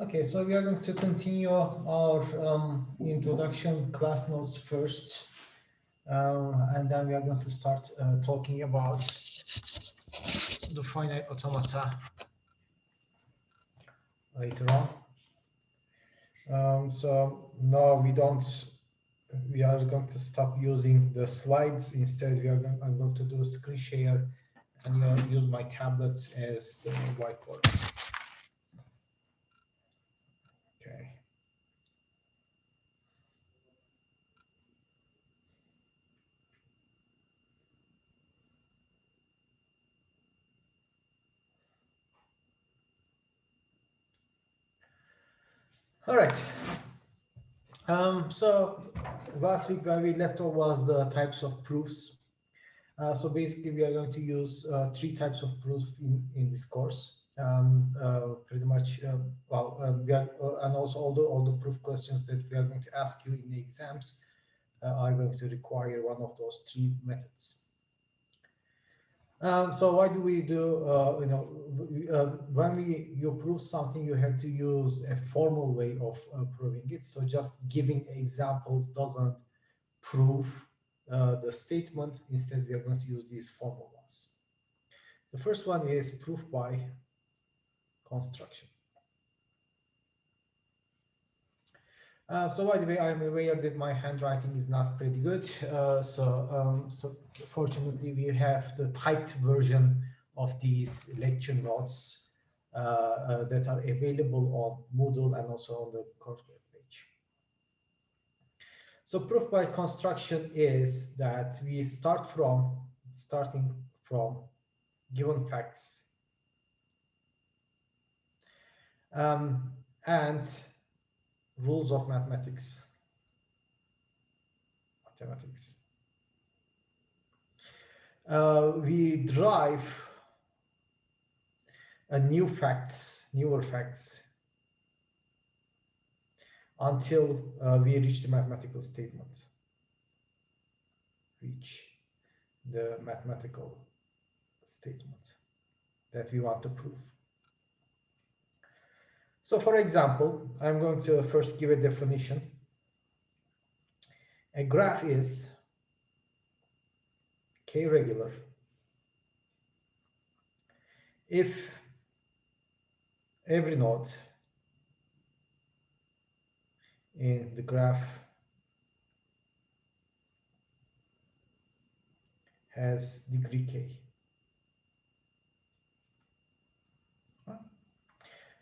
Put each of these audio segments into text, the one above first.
Okay, so we are going to continue our introduction class notes first, and then we are going to start talking about the finite automata later on. So no, we are going to stop using the slides. Instead, I'm going to do a screen share and use my tablet as the whiteboard. Okay. All right. So last week where we left off was the types of proofs. So basically, we are going to use three types of proofs in this course. Pretty much, we are, and also all the proof questions that we are going to ask you in the exams are going to require one of those three methods. So why do we do, when you prove something, you have to use a formal way of proving it. So just giving examples doesn't prove the statement. Instead, we are going to use these formal ones. The first one is proof by construction. So by the way, I'm aware that my handwriting is not pretty good. So fortunately, we have the typed version of these lecture notes that are available on Moodle and also on the course web page. So proof by construction is that we starting from given facts and rules of mathematics. We derive newer facts, until we reach the mathematical statement. That we want to prove. So for example, I'm going to first give a definition. A graph is k-regular if every node in the graph has degree k.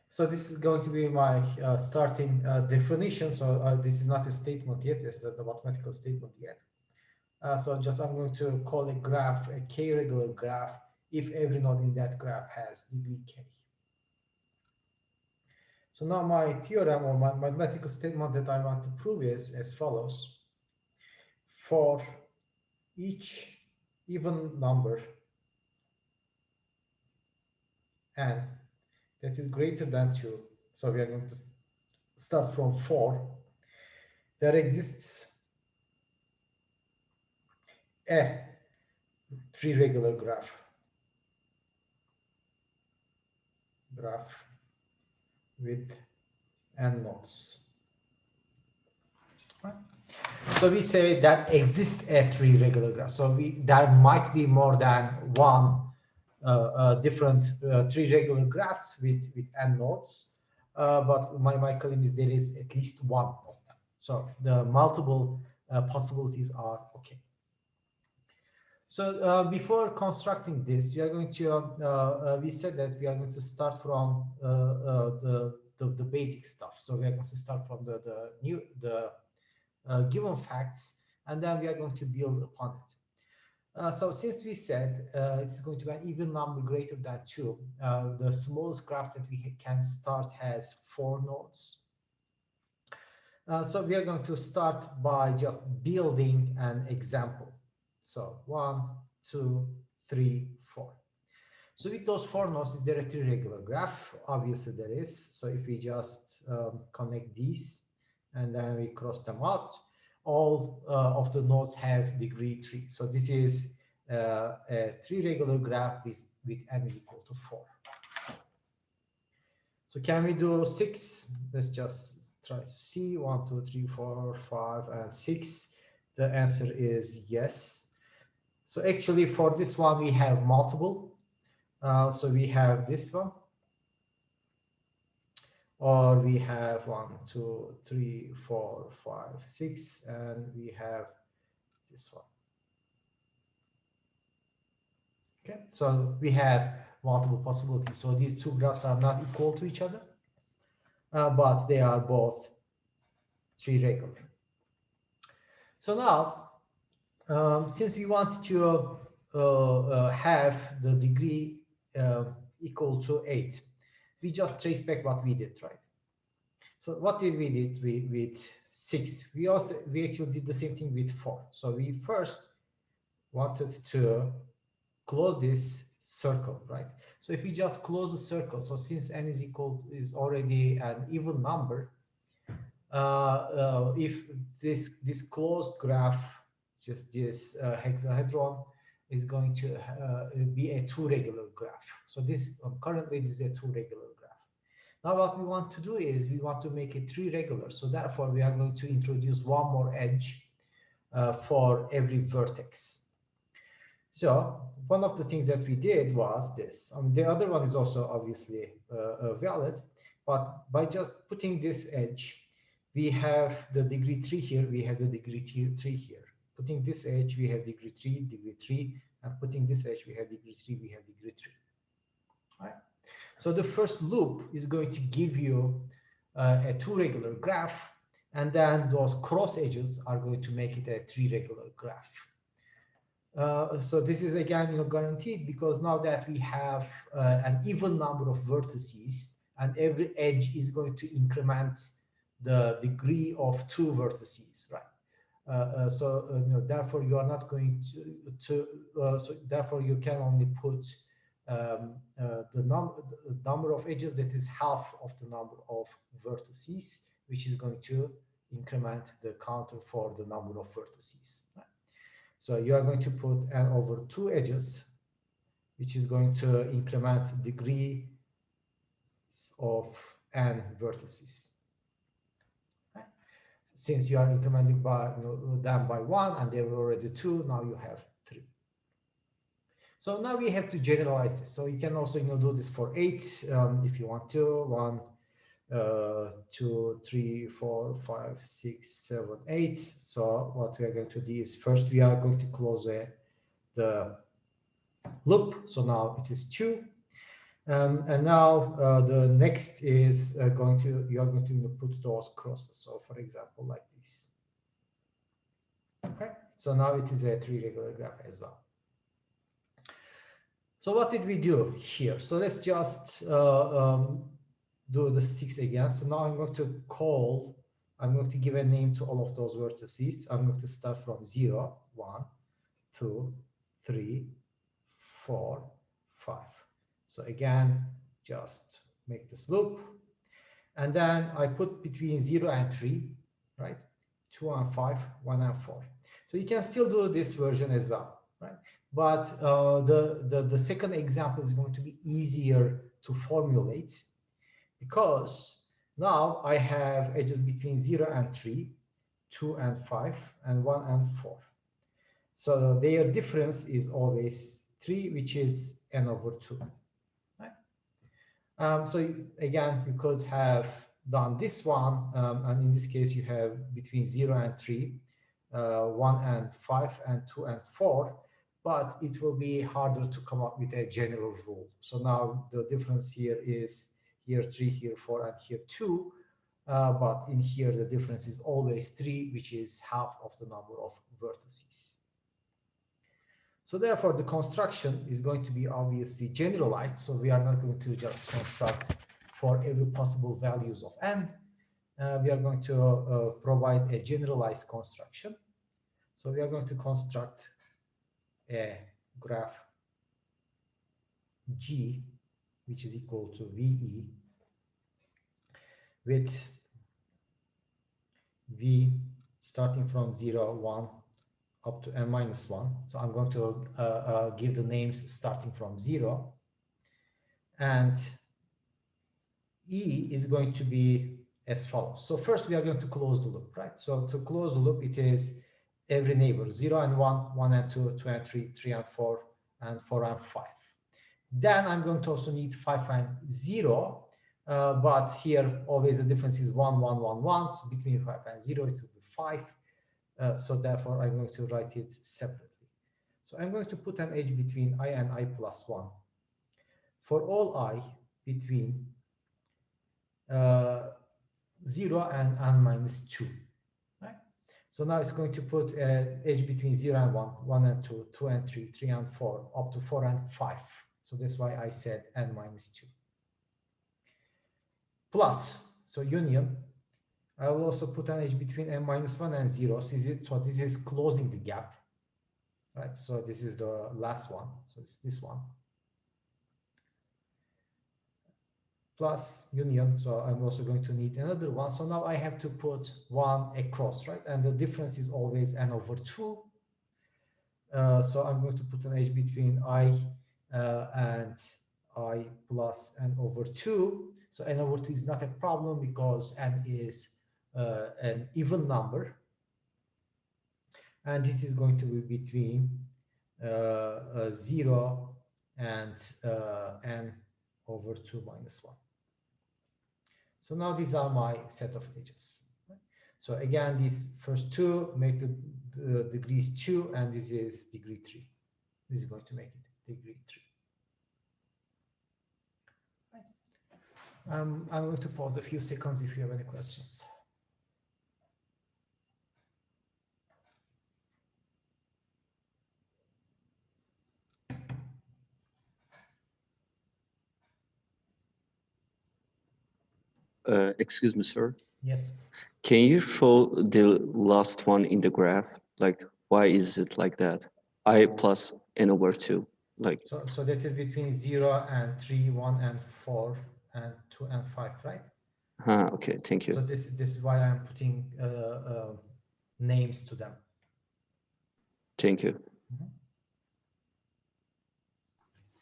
So this is going to be my starting definition. So this is not a statement yet. It's the mathematical statement yet. So I'm going to call a graph a k-regular graph if every node in that graph has degree k. So now my theorem or my mathematical statement that I want to prove is as follows. For each even number n that is greater than 2, so we are going to start from 4, there exists a three-regular graph with n nodes. Right. So we say that exists a three-regular graph. So there might be more than one different three-regular graphs with n nodes, but my claim is there is at least one of them. So the multiple possibilities are okay. So before constructing this, we are going to, we said that we are going to start from the basic stuff. So we are going to start from the given facts, and then we are going to build upon it. So since we said it's going to be an even number greater than 2, the smallest graph that we can start has 4 nodes. So we are going to start by just building an example. So 1, 2, 3, 4. So with those 4 nodes, is there a three-regular graph? Obviously there is. So if we just connect these and then we cross them out, all of the nodes have degree 3. So this is a three-regular graph with n is equal to 4. So can we do 6? Let's just try to see. 1, 2, 3, 4, 5, and 6. The answer is yes. So actually for this one, we have multiple. So we have this one, or we have 1, 2, 3, 4, 5, 6, and we have this one. Okay, so we have multiple possibilities. So these two graphs are not equal to each other, but they are both tree regular. So now, since we want to have the degree equal to 8, we just trace back what we did, right? So what did we did with 6? We actually did the same thing with 4. So we first wanted to close this circle, right? So if we just close the circle, so since n is already an even number, if this closed graph, just this hexahedron, is going to be a two regular graph. So this currently this is a two regular graph. Now what we want to do is we want to make it three regular. So therefore we are going to introduce one more edge for every vertex. So one of the things that we did was this. The other one is also obviously valid, but by just putting this edge, we have the degree 3 here, we have the degree 3 here. Putting this edge, we have degree 3, and putting this edge, we have degree 3, we have degree 3. All right. So the first loop is going to give you a two regular graph, and then those cross edges are going to make it a three regular graph. So this is again, guaranteed, because now that we have an even number of vertices, and every edge is going to increment the degree of two vertices, right? Therefore you are not going so therefore you can only put the number of edges that is half of the number of vertices, which is going to increment the counter for the number of vertices, right? So you are going to put n over two edges, which is going to increment degree of n vertices. Right? Since you are incrementing by them by one, and there were already two, now you have three. So now we have to generalize this. So you can also do this for 8 if you want to. 1, 2, 3, 4, 5, 6, 7, 8. So what we are going to do is first we are going to close the loop. So now it is 2. And now the next is you are going to put those crosses. So for example, like this. Okay. So now it is a three regular graph as well. So what did we do here? So let's just do the 6 again. So now I'm going to give a name to all of those vertices. I'm going to start from 0, 1, 2, 3, 4, 5. So again, just make this loop. And then I put between 0 and 3, right? 2 and 5, 1 and 4. So you can still do this version as well, right? But the second example is going to be easier to formulate, because now I have edges between 0 and 3, 2 and 5, and 1 and 4. So their difference is always 3, which is n over 2. Right? So again, you could have done this one, and in this case, you have between 0 and 3, 1 and 5, and 2 and 4. But it will be harder to come up with a general rule. So now the difference here is here 3, here 4, and here 2. But in here, the difference is always 3, which is half of the number of vertices. So therefore, the construction is going to be obviously generalized. So we are not going to just construct for every possible values of n. We are going to provide a generalized construction. So we are going to construct a graph G, which is equal to VE, with V starting from 0, 1, up to n minus 1. So I'm going to give the names starting from 0. And E is going to be as follows. So first we are going to close the loop, right? So to close the loop, it is every neighbor, 0 and 1, 1 and 2, 2 and 3, 3 and 4, and 4 and 5. Then I'm going to also need 5 and 0, but here always the difference is 1, 1, 1, 1. So between 5 and 0, it will be 5. So therefore, I'm going to write it separately. So I'm going to put an edge between I and I plus 1. For all I between 0 and n minus 2. Right? So now it's going to put an edge between 0 and 1, 1 and 2, 2 and 3, 3 and 4, up to 4 and 5. So that's why I said n minus 2. Plus, so union, I will also put an edge between n minus 1 and 0. So this is closing the gap, right? So this is the last one. So it's this one. Plus union, so I'm also going to need another one. So now I have to put 1 across, right? And the difference is always n over 2. So I'm going to put an edge between I and I plus n over 2. So n over 2 is not a problem because n is an even number. And this is going to be between 0 and n over 2 minus 1. So now these are my set of edges. So again, these first two make the degrees 2, and this is degree 3. This is going to make it degree 3. I'm going to pause a few seconds if you have any questions. Excuse me, sir. Yes. Can you show the last one in the graph? Like, why is it like that? I plus n over 2. Like, so that is between 0 and 3, 1 and 4, and 2 and 5, right? Okay, thank you. So this is why I'm putting names to them. Thank you.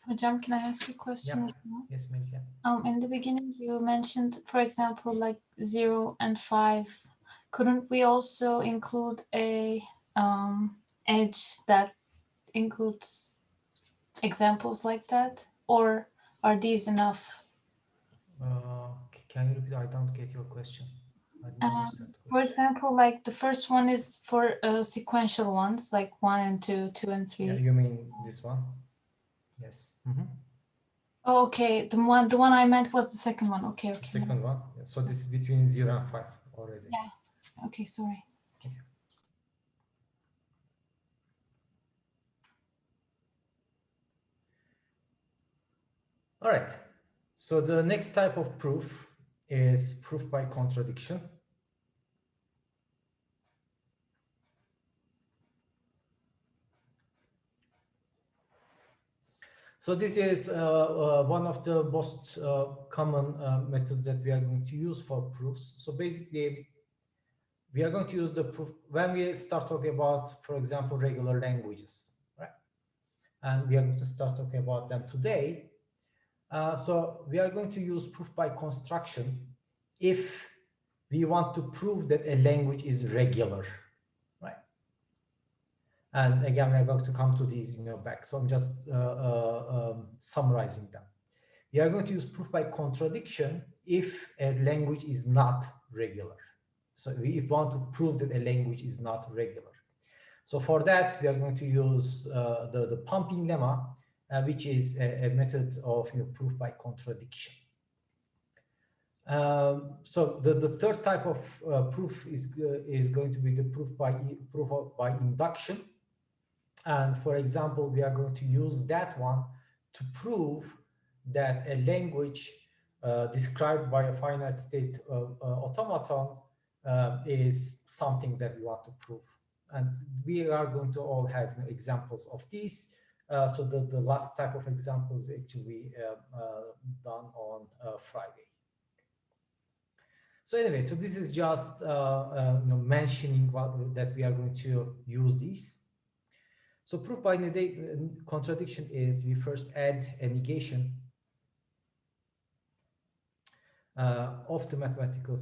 Hocam, can I ask you a question Yeah. as well? Yes, Melike. In the beginning, you mentioned, for example, like 0 and 5. Couldn't we also include a edge that includes examples like that? Or are these enough? Can you repeat? I don't get your question. I didn't understand the For question. example, like the first one is for sequential ones, like 1 and 2, 2 and 3. Yeah, you mean this one? Yes. Oh, okay, the one I meant was the second one. Okay, okay. Second one. Yeah. So this is between 0 and 5 already. Yeah. Okay, sorry. Okay. All right. So the next type of proof is proof by contradiction. So this is one of the most common methods that we are going to use for proofs. So basically, we are going to use the proof when we start talking about, for example, regular languages, right? And we are going to start talking about them today. So we are going to use proof by construction if we want to prove that a language is regular, right? And again, we are going to come to these back. So I'm just summarizing them. We are going to use proof by contradiction if a language is not regular. So we want to prove that a language is not regular. So for that, we are going to use the pumping lemma, which is a method of proof by contradiction. So the third type of proof is going to be the proof by induction. And for example, we are going to use that one to prove that a language described by a finite state automaton is something that we want to prove. And we are going to all have examples of these. So the last type of example is actually done on Friday. So anyway, so this is just mentioning that we are going to use these. So proof by contradiction is we first add a negation of the mathematical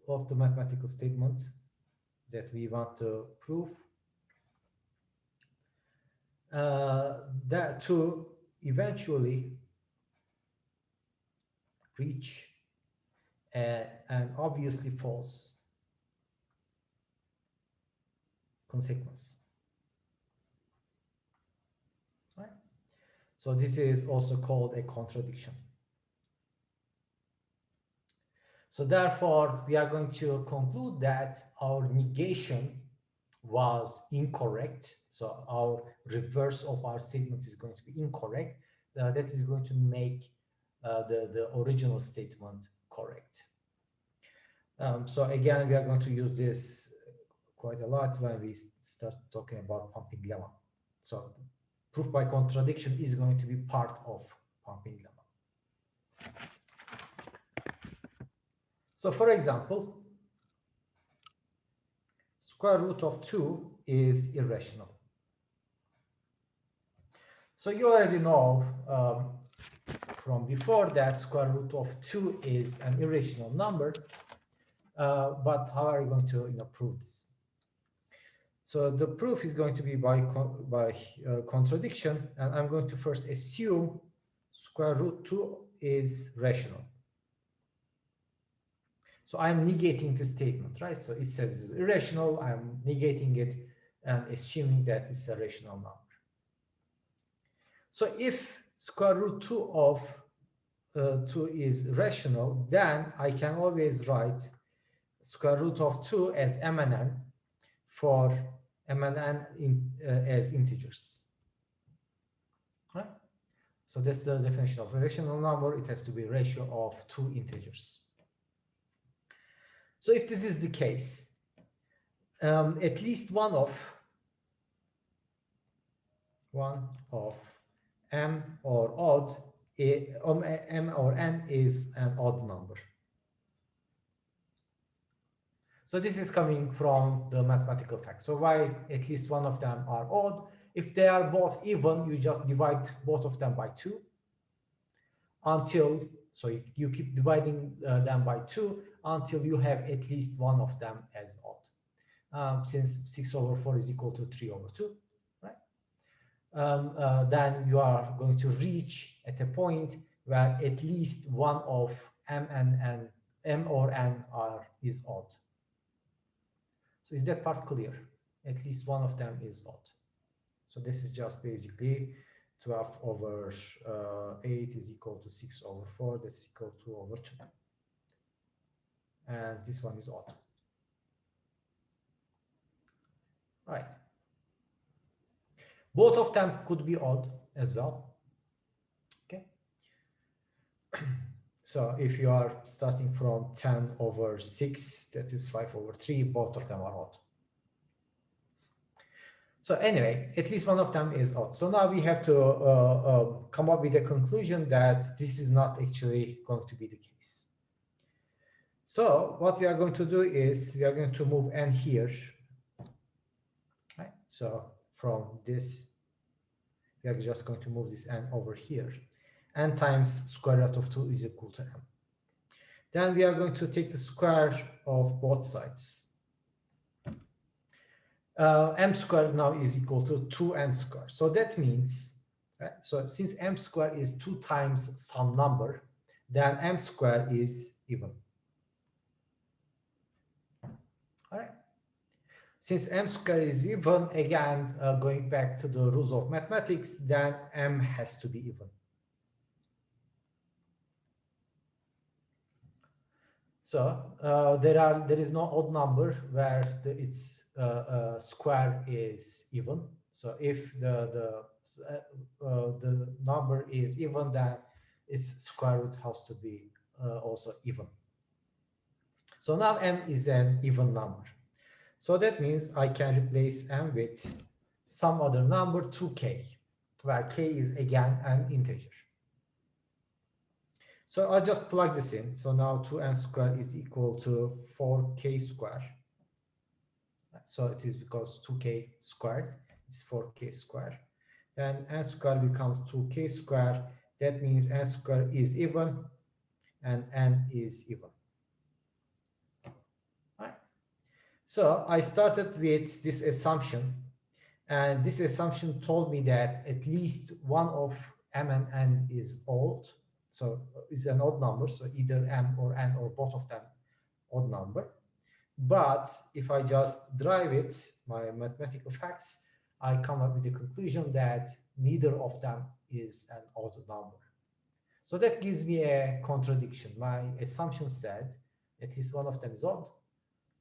of the mathematical statement that we want to prove, that to eventually reach an obviously false consequence. Right? So this is also called a contradiction. So therefore, we are going to conclude that our negation was incorrect. So our reverse of our statement is going to be incorrect. That is going to make the original statement correct. So again, we are going to use this quite a lot when we start talking about pumping lemma. So proof by contradiction is going to be part of pumping lemma. So for example, square root of 2 is irrational. So you already know from before that square root of 2 is an irrational number, but how are you going to prove this? So the proof is going to be by contradiction, and I'm going to first assume square root 2 is rational. So I'm negating the statement, right? So it says it's irrational, I'm negating it and assuming that it's a rational number. So if square root 2 of 2 is rational, then I can always write square root of 2 as m and n for m and n as integers. Right? So that's the definition of a rational number. It has to be a ratio of 2 integers. So if this is the case, at least one of m or odd, m or n is an odd number. So this is coming from the mathematical fact. So why at least one of them are odd? If they are both even, you just divide both of them by 2 until, so you keep dividing them by 2 until you have at least one of them as odd. Since 6 over 4 is equal to 3 over 2, right? Then you are going to reach at a point where at least one of m or n is odd. So is that part clear? At least one of them is odd. So this is just basically 12 over 8 is equal to 6 over 4. That's equal to 2 over 2. And this one is odd. All right. Both of them could be odd as well. Okay. So if you are starting from 10 over 6, that is 5 over 3, both of them are odd. So anyway, at least one of them is odd. So now we have to come up with a conclusion that this is not actually going to be the case. So what we are going to do is we are going to move n here. Right? So from this, we are just going to move this n over here. N times square root of 2 is equal to m. Then we are going to take the square of both sides. M squared now is equal to 2n squared. So that means, right, so since m squared is 2 times some number, then m squared is even. All right. Since m squared is even, again, going back to the rules of mathematics, then m has to be even. So there is no odd number where its square is even. So if the number is even, then its square root has to be also even. So now m is an even number. So that means I can replace m with some other number, 2k, where k is again an integer. So I'll just plug this in. So now 2n squared is equal to 4k squared. So it is because 2k squared is 4k squared. Then n squared becomes 2k squared. That means n squared is even. and n is even. Right. So I started with this assumption, and this assumption told me that at least one of m and n is odd, so it's an odd number, so either m or n or both of them odd number. But if I just drive it, my mathematical facts, I come up with the conclusion that neither of them is an odd number. So that gives me a contradiction. My assumption said at least one of them is odd.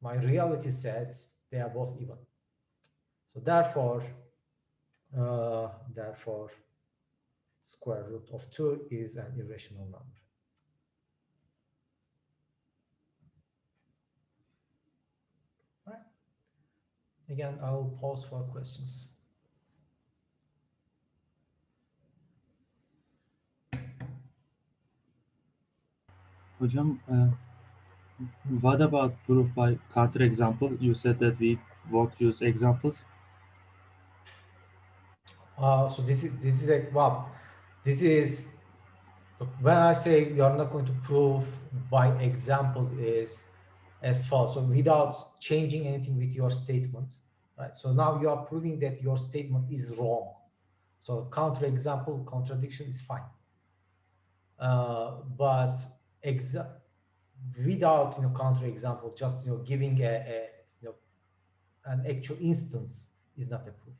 My reality said they are both even. So therefore, square root of 2 is an irrational number. All right. Again, I will pause for questions. Hocam, what about proof by counterexample? You said that we won't use examples. So this is a wow. This is when I say you are not going to prove by examples is as follows. So without changing anything with your statement, right? So now you are proving that your statement is wrong. So counterexample, contradiction is fine. But without counterexample, just giving an actual instance is not a proof.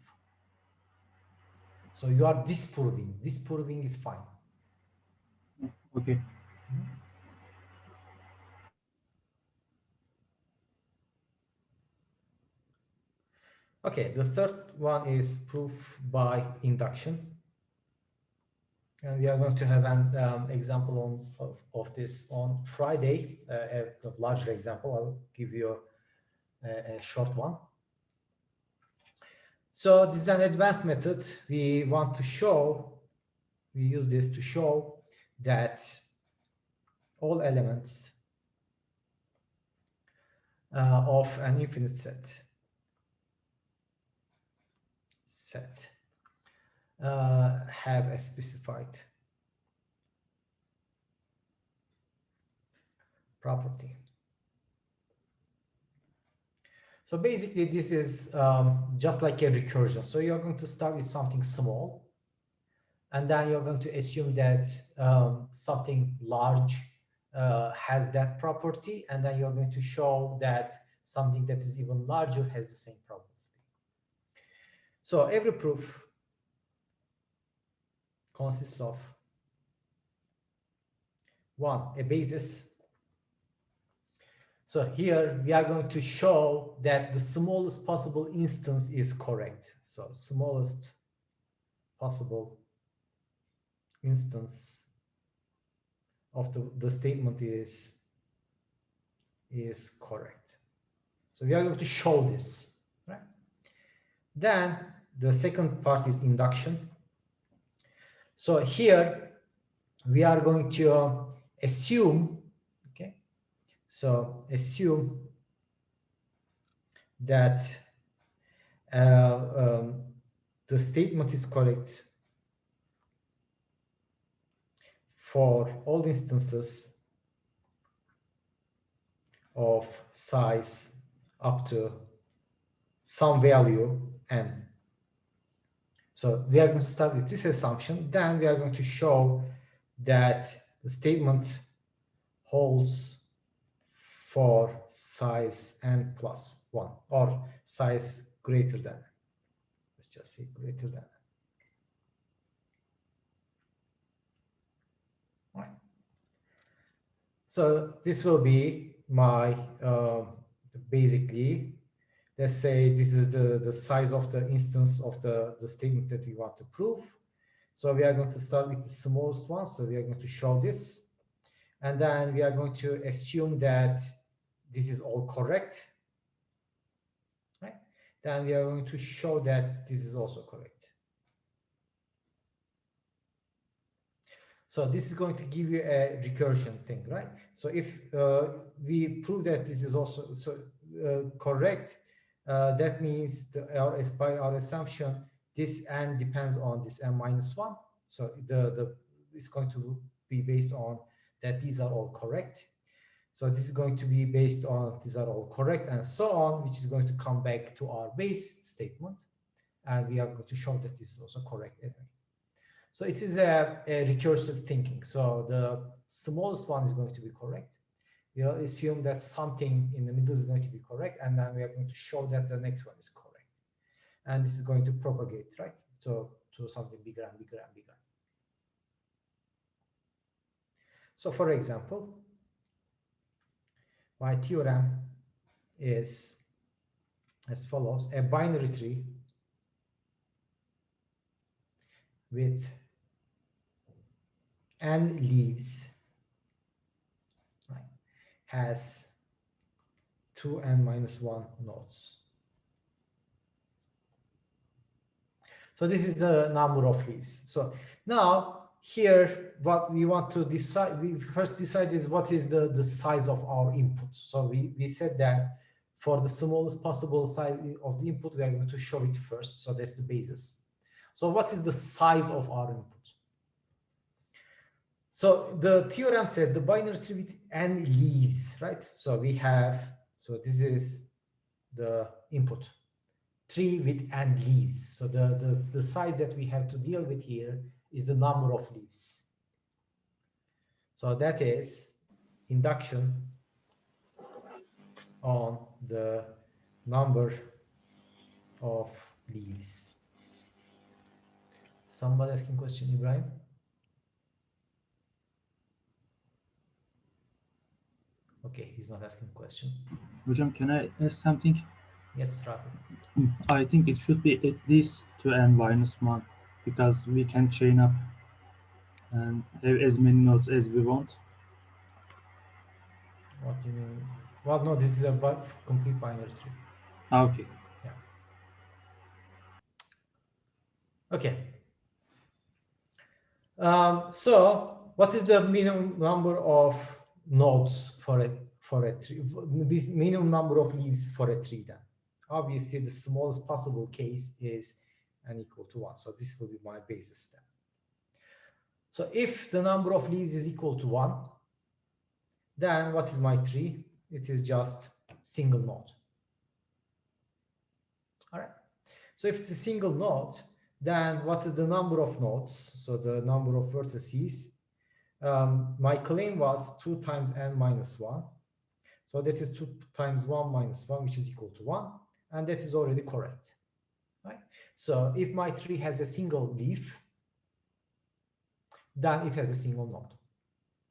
So you are disproving. Disproving is fine. Okay. Okay, the third one is proof by induction. And we are going to have an example of this on Friday, a larger example. I'll give you a short one. So this is an advanced method. We want to show, we use this to show that all elements of an infinite set have a specified property. So basically, this is just like a recursion. So you're going to start with something small, and then you're going to assume that something large has that property, and then you're going to show that something that is even larger has the same property. So every proof consists of one, a basis. So here we are going to show that the smallest possible instance is correct. So smallest possible instance of the statement is correct. So we are going to show this, right? Then the second part is induction. So here we are going to assume, okay? So assume that the statement is correct for all instances of size up to some value n. So we are going to start with this assumption. Then we are going to show that the statement holds for size n plus 1 or size greater than. Let's just say greater than. Right. So this will be my basically, let's say this is the size of the instance of the statement that we want to prove. So we are going to start with the smallest one. So we are going to show this. And then we are going to assume that this is all correct. Right? Then we are going to show that this is also correct. So this is going to give you a recursion thing, right? So if we prove that this is also correct, that means by our assumption, this n depends on this n minus 1. So it's going to be based on that these are all correct. So this is going to be based on these are all correct and so on, which is going to come back to our base statement. And we are going to show that this is also correct anyway. So it is a recursive thinking. So the smallest one is going to be correct. We will assume that something in the middle is going to be correct, and then we are going to show that the next one is correct. And this is going to propagate, right? So to something bigger and bigger and bigger. So for example, my theorem is as follows: a binary tree with n leaves, right, has 2n-1 nodes. So this is the number of leaves. So now here, what we want to decide, we first decide is what is the size of our input. So we said that for the smallest possible size of the input, we are going to show it first. So that's the basis. So what is the size of our input? So the theorem says the binary tree with n leaves, right? So we have, so this is the input, tree with n leaves. So the size that we have to deal with here is the number of leaves. So that is induction on the number of leaves. Somebody asking question, Ibrahim? Okay, he's not asking question. Hocam, can I ask something? Yes, Rafi. I think it should be at least 2n-1 because we can chain up and have as many nodes as we want. What do you mean? Well, no, this is a complete binary tree. Okay. Yeah. Okay. So what is the minimum number of nodes for a tree? This minimum number of leaves for a tree then? Obviously, the smallest possible case is n equal to 1. So this will be my basis step. So if the number of leaves is equal to 1, then what is my tree? It is just single node. All right. So if it's a single node, then what is the number of nodes? So the number of vertices. My claim was 2 times n-1. So that is 2 times 1 minus 1, which is equal to 1. And that is already correct. Right? So if my tree has a single leaf, then it has a single node.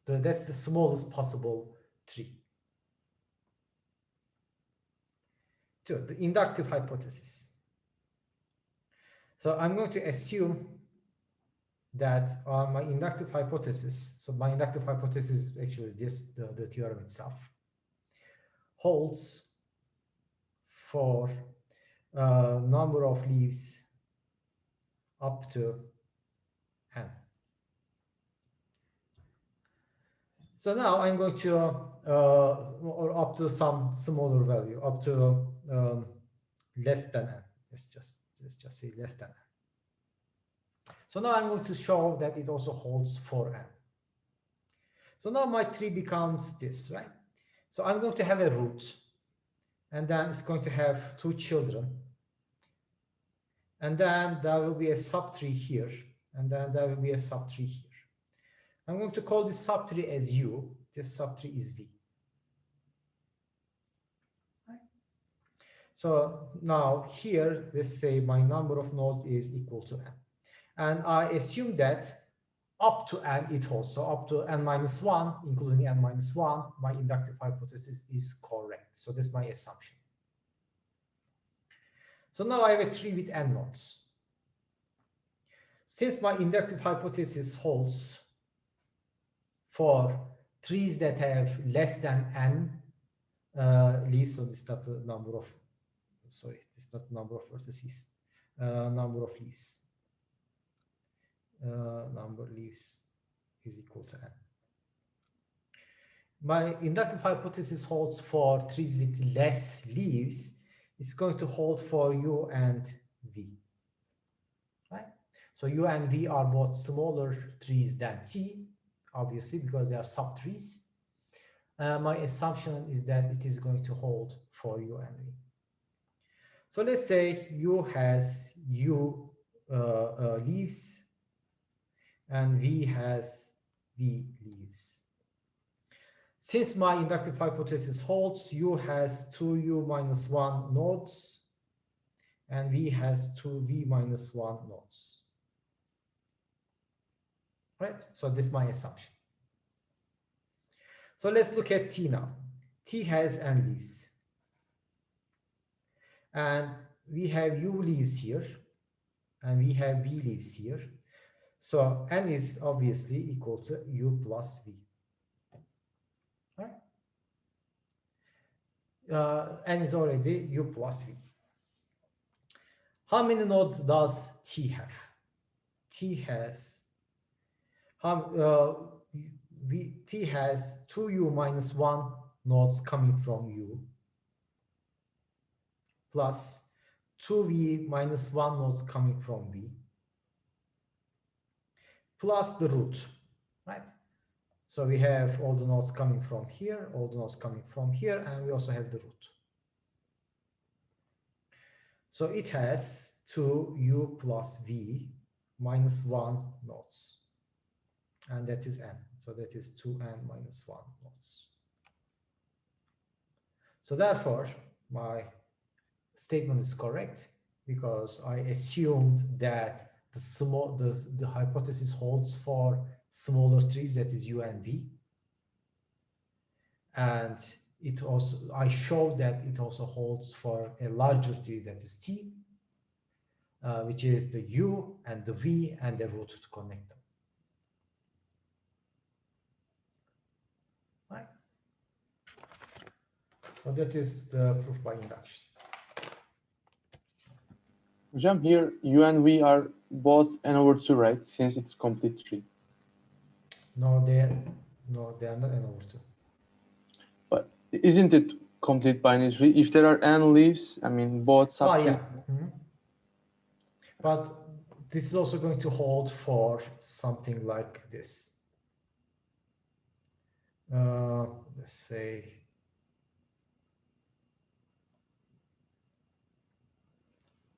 So that's the smallest possible tree. 2, the inductive hypothesis. So I'm going to assume that my inductive hypothesis, so my inductive hypothesis is actually this, the theorem itself, holds for number of leaves up to n. So now I'm going to, or up to some smaller value, up to less than n. Let's just say less than n. So now I'm going to show that it also holds for n. So now my tree becomes this, right? So I'm going to have a root, and then it's going to have 2 children. And then there will be a subtree here, and then there will be a subtree here. I'm going to call this subtree as U. This subtree is V. Right? So now here, let's say my number of nodes is equal to n. And I assume that up to n it holds. So up to n-1, including n-1, my inductive hypothesis is correct. So that's my assumption. So now I have a tree with n nodes. Since my inductive hypothesis holds for trees that have less than n leaves, so this is not the number of, sorry, this is not the number of vertices, number of leaves. Number of leaves is equal to n. My inductive hypothesis holds for trees with less leaves. It's going to hold for U and V, right? So U and V are both smaller trees than T. obviously, because they are subtrees. My assumption is that it is going to hold for U and V. So let's say U has U leaves and V has V leaves. Since my inductive hypothesis holds, U has 2U minus 1 nodes and V has 2V minus 1 nodes. Right? So this is my assumption. So let's look at T now. T has N leaves. And we have U leaves here. And we have V leaves here. So N is obviously equal to U plus V. Right? N is already U plus V. How many nodes does T have? T has T has 2U minus 1 nodes coming from U plus 2V minus 1 nodes coming from V plus the root, right? So we have all the nodes coming from here, all the nodes coming from here, and we also have the root. So it has 2U plus V minus 1 nodes. And that is N. So that is 2N minus 1 nodes. So therefore, my statement is correct because I assumed that the hypothesis holds for smaller trees, that is U and V. And it also, I showed that it also holds for a larger tree, that is T, which is the U and the V and the root to connect them. Right? So that is the proof by induction. Hocam, here U and V are both n over 2, right? Since it's complete tree. No, they are not n over 2. But isn't it complete binary tree? If there are n leaves, I mean both subtree. Yeah. Mm-hmm. But this is also going to hold for something like this. Let's say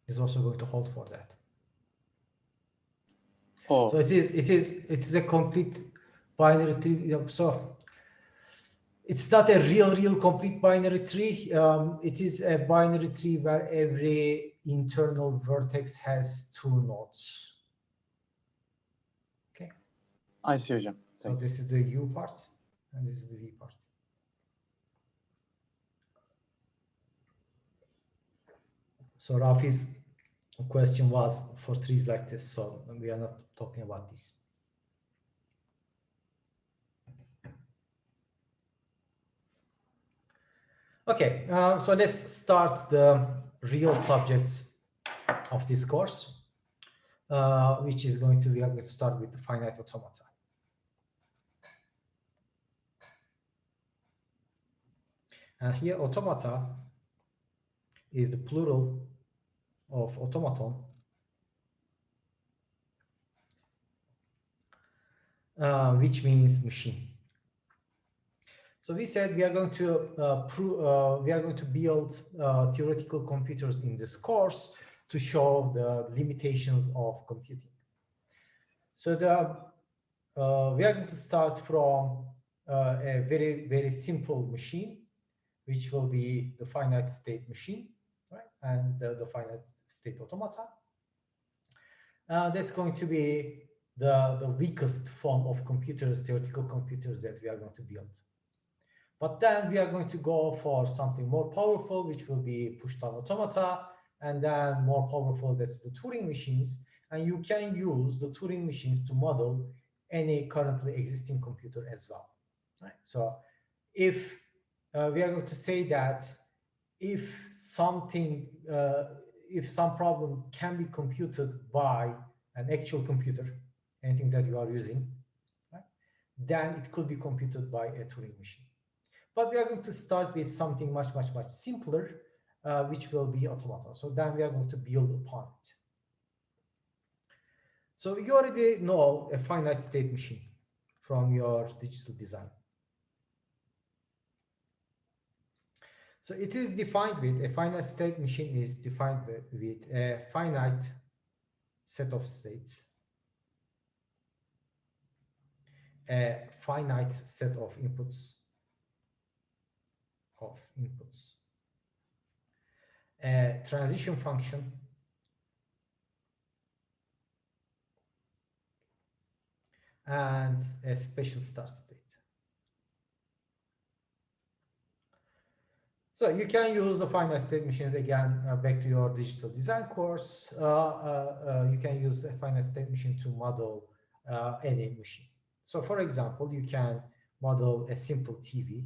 is also going to hold for that. Oh. So it's a complete binary tree. So it's not a real complete binary tree. It is a binary tree where every internal vertex has 2 nodes. Okay. I see, hocam. So this is the U part and this is the V part. So Rafi's question was for trees like this, so we are not talking about this. Okay, so let's start the real subjects of this course, which is going to, we are going to start with the finite automata. And here automata is the plural of automaton, which means machine. So we said we are going to build theoretical computers in this course to show the limitations of computing. So we are going to start from a very simple machine, which will be the finite state machine, right? And the finite state automata. That's going to be the weakest form of computers, theoretical computers that we are going to build. But then we are going to go for something more powerful, which will be push-down automata, and then more powerful, that's the Turing machines. And you can use the Turing machines to model any currently existing computer as well. Right? So if we are going to say that if some problem can be computed by an actual computer, anything that you are using, right, then it could be computed by a Turing machine. But we are going to start with something much simpler, which will be automata. So then we are going to build upon it. So you already know a finite state machine from your digital design. So it is defined with a finite state machine is defined with a finite set of states, a finite set of inputs, a transition function, and a special start state. So you can use the finite state machines again, back to your digital design course. You can use a finite state machine to model any machine. So for example, you can model a simple TV.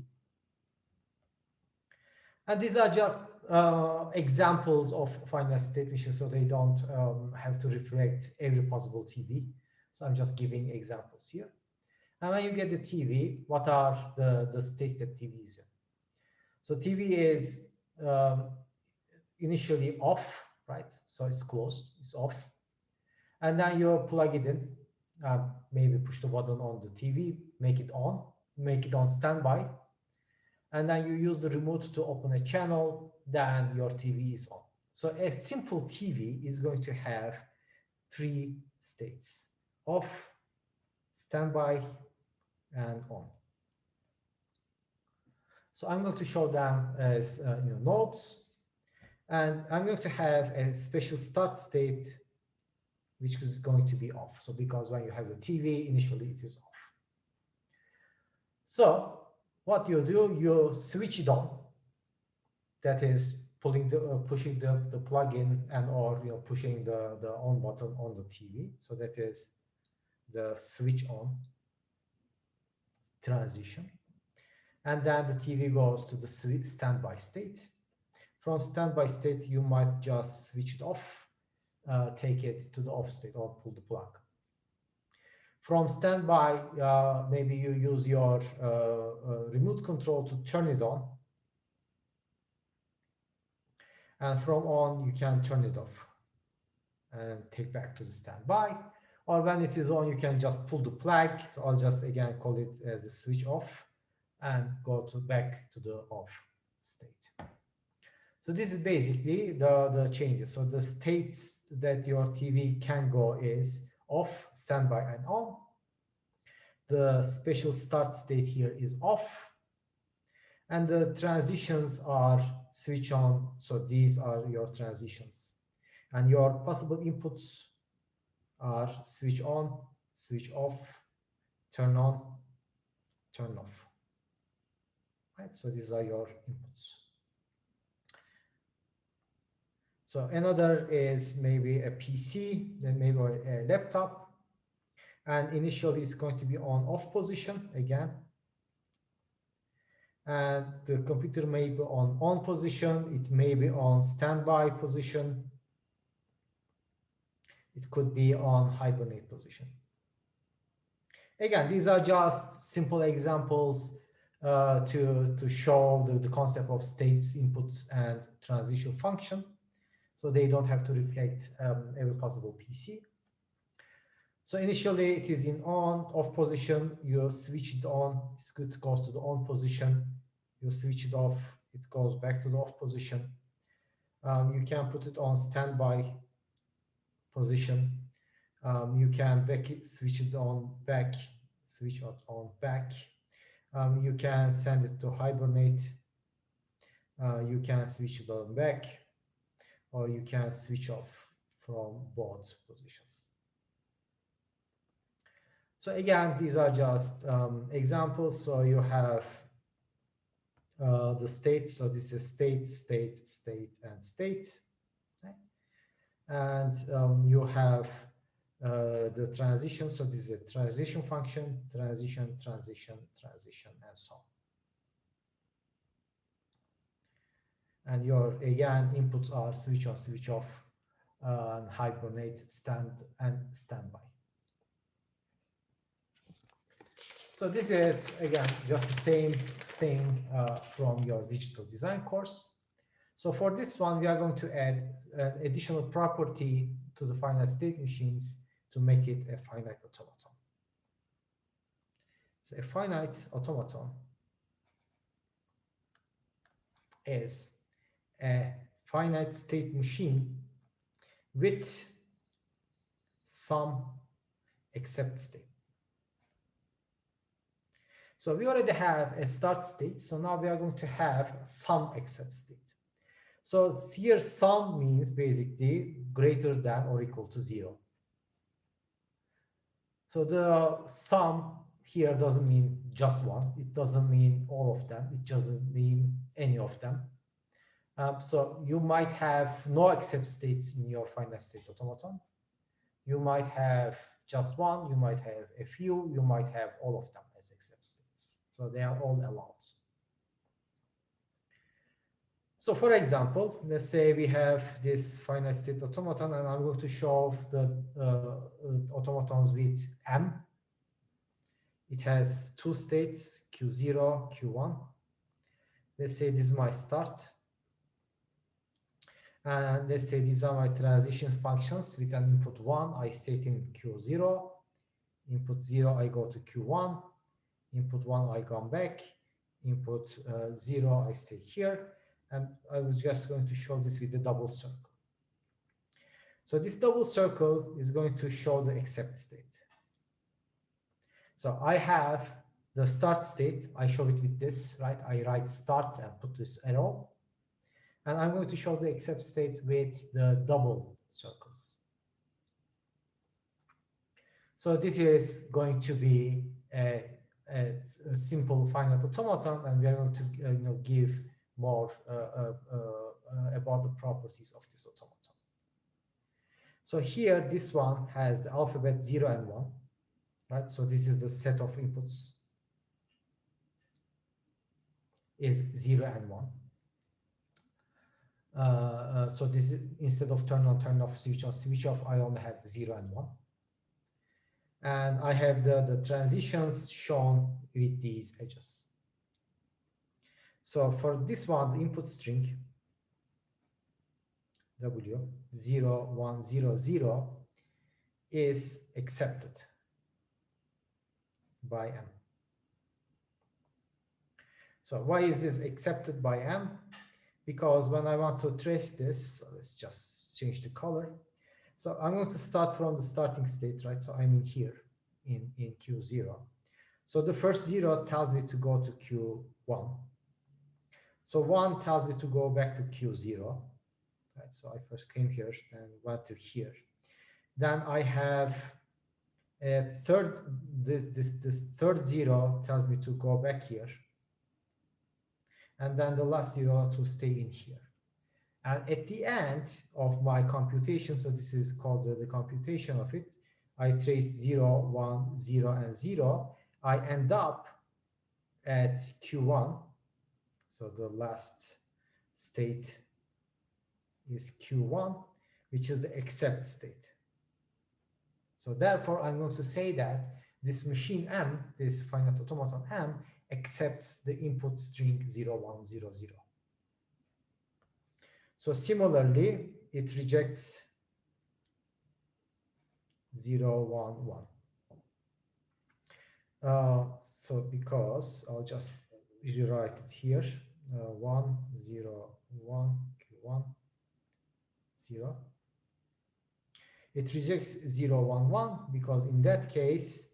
And these are just examples of finite state machines, so they don't have to reflect every possible TV. So I'm just giving examples here. And when you get the TV, what are the states that TV is in? So TV is initially off, right? So it's closed, it's off. And then you plug it in, maybe push the button on the TV, make it on standby. And then you use the remote to open a channel, then your TV is on. So a simple TV is going to have 3 states: off, standby, and on. So I'm going to show them as nodes, and I'm going to have a special start state, which is going to be off. So because when you have the TV, initially it is off. So what you do, you switch it on. That is pushing the plug-in and or pushing the on button on the TV. So that is the switch on transition. And then the TV goes to the standby state. From standby state, you might just switch it off, take it to the off state, or pull the plug. From standby, maybe you use your remote control to turn it on. And from on, you can turn it off and take back to the standby. Or when it is on, you can just pull the plug. So I'll just again call it as the switch off and go back to the off state. So this is basically the changes. So the states that your TV can go is off, standby, and on. The special start state here is off. And the transitions are switch on. So these are your transitions. And your possible inputs are switch on, switch off, turn on, turn off. Right? So these are your inputs. So another is maybe a PC, then maybe a laptop. And initially it's going to be on off position again. And the computer may be on position, it may be on standby position. It could be on hibernate position. Again, these are just simple examples to show the concept of states, inputs, and transition function. So they don't have to reflect every possible PC. So initially it is in off position, you switch it on, it goes to the on position, you switch it off, it goes back to the off position. You can put it on standby position. You can switch it on back, switch it on back. You can send it to hibernate. You can switch it on back, or you can switch off from both positions. So again, these are just examples. So you have the states. So this is state, state, state, and state. Okay? And you have the transition. So this is a transition function, transition, transition, transition, and so on. And your, again, inputs are switch on, switch off, hibernate, standby. So this is, again, just the same thing from your digital design course. So for this one, we are going to add an additional property to the finite state machines to make it a finite automaton. So a finite automaton is a finite state machine with some accept state. So we already have a start state, so now we are going to have some accept state. So here sum means basically greater than or equal to 0. So the sum here doesn't mean just one, it doesn't mean all of them, it doesn't mean any of them. So you might have no accept states in your finite state automaton. You might have just one, you might have a few, you might have all of them as accept states. So they are all allowed. So for example, let's say we have this finite state automaton, and I'm going to show the automatons with M. It has two states, Q0, Q1. Let's say this is my start. And let's say these are my transition functions with an input 1, I state in Q0. Input 0, I go to Q1. Input 1, I come back. Input 0, I stay here. And I was just going to show this with the double circle. So this double circle is going to show the accept state. So I have the start state. I show it with this, right? I write start and put this arrow. And I'm going to show the accept state with the double circles. So this is going to be a simple finite automaton, and we are going to give more about the properties of this automaton. So here, this one has the alphabet 0 and 1, right? So this is the set of inputs is 0 and 1. So this is, instead of turn on, turn off, switch on, switch off, I only have 0 and 1. And I have the transitions shown with these edges. So for this one, the input string W 0, 1, 0, 0 is accepted by M. So why is this accepted by M? Because when I want to trace this, so let's just change the color. So I'm going to start from the starting state, right? So I'm in here in Q0. So the first 0 tells me to go to Q1. So 1 tells me to go back to Q0. Right? So I first came here and went to here. Then I have a third, this third 0 tells me to go back here. And then the last 0 to stay in here. And at the end of my computation, so this is called the computation of it, I traced 0, 1, 0, and 0. I end up at Q1. So the last state is Q1, which is the accept state. So therefore, I'm going to say that this machine M, this finite automaton M, accepts the input string 0, 1, 0, 0. So similarly, it rejects 0, 1, 1. So because I'll just rewrite it here, 1, 0, 1, Q1, 0. It rejects 0, 1, 1 because in that case,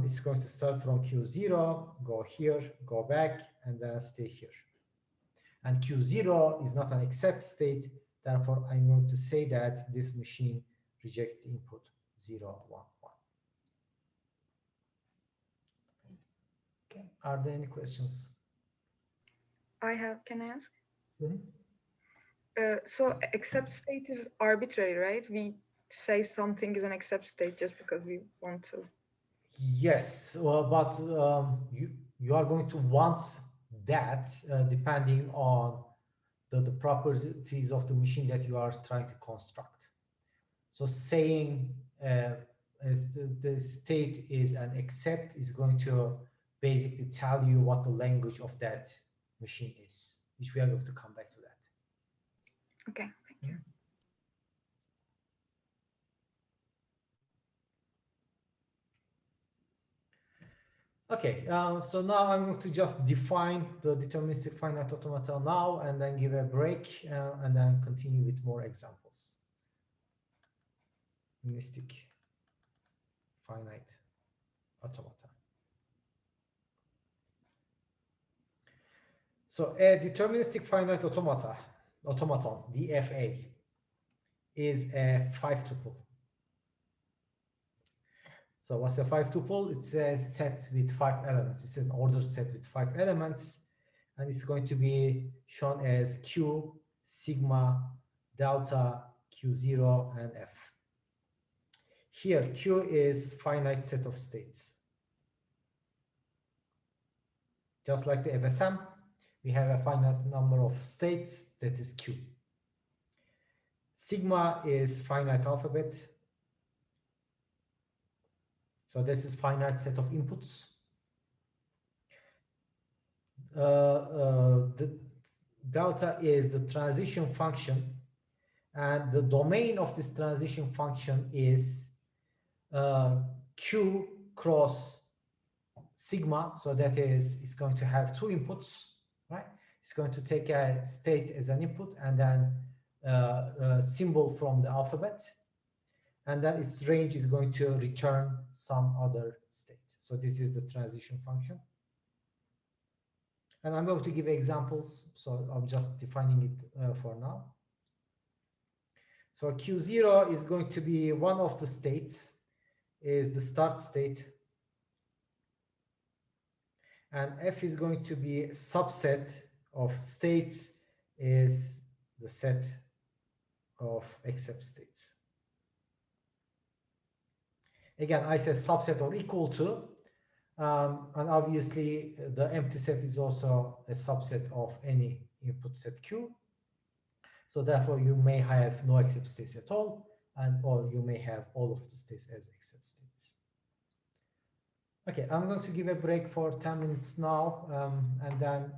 it's going to start from Q0, go here, go back, and then stay here. And Q0 is not an accept state. Therefore, I'm going to say that this machine rejects the input 0, 1, 1. Okay. Are there any questions? I have. Can I ask? Mm-hmm. So accept state is arbitrary, right? We say something is an accept state just because we want to. Yes, but you are going to want that depending on the properties of the machine that you are trying to construct. So saying the state is an accept is going to basically tell you what the language of that machine is, which we are going to come back to that. Okay, thank you. Okay, so now I'm going to just define the deterministic finite automata now, and then give a break, and then continue with more examples. Deterministic finite automata. So a deterministic finite automaton, DFA, is a 5-tuple. So what's a 5-tuple? It's a set with 5 elements. It's an ordered set with 5 elements, and it's going to be shown as Q, sigma, delta, Q0, and F. Here, Q is finite set of states. Just like the FSM, we have a finite number of states, that is Q. Sigma is finite alphabet. So this is finite set of inputs. The delta is the transition function, and the domain of this transition function is Q cross sigma. So that is, it's going to have 2 inputs, right? It's going to take a state as an input, and then a symbol from the alphabet, and then its range is going to return some other state. So this is the transition function. And I'm going to give examples, so I'm just defining it for now. So Q0 is going to be one of the states, is the start state. And F is going to be a subset of states, is the set of accept states. Again, I said subset or equal to, and obviously the empty set is also a subset of any input set Q. So therefore you may have no accept states at all, and or you may have all of the states as accept states. Okay, I'm going to give a break for 10 minutes now, and then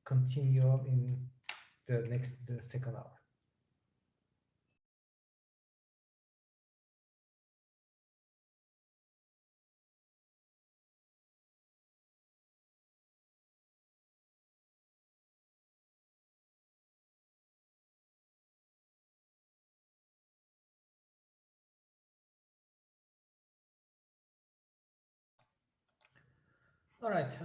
continue in the second hour. All right,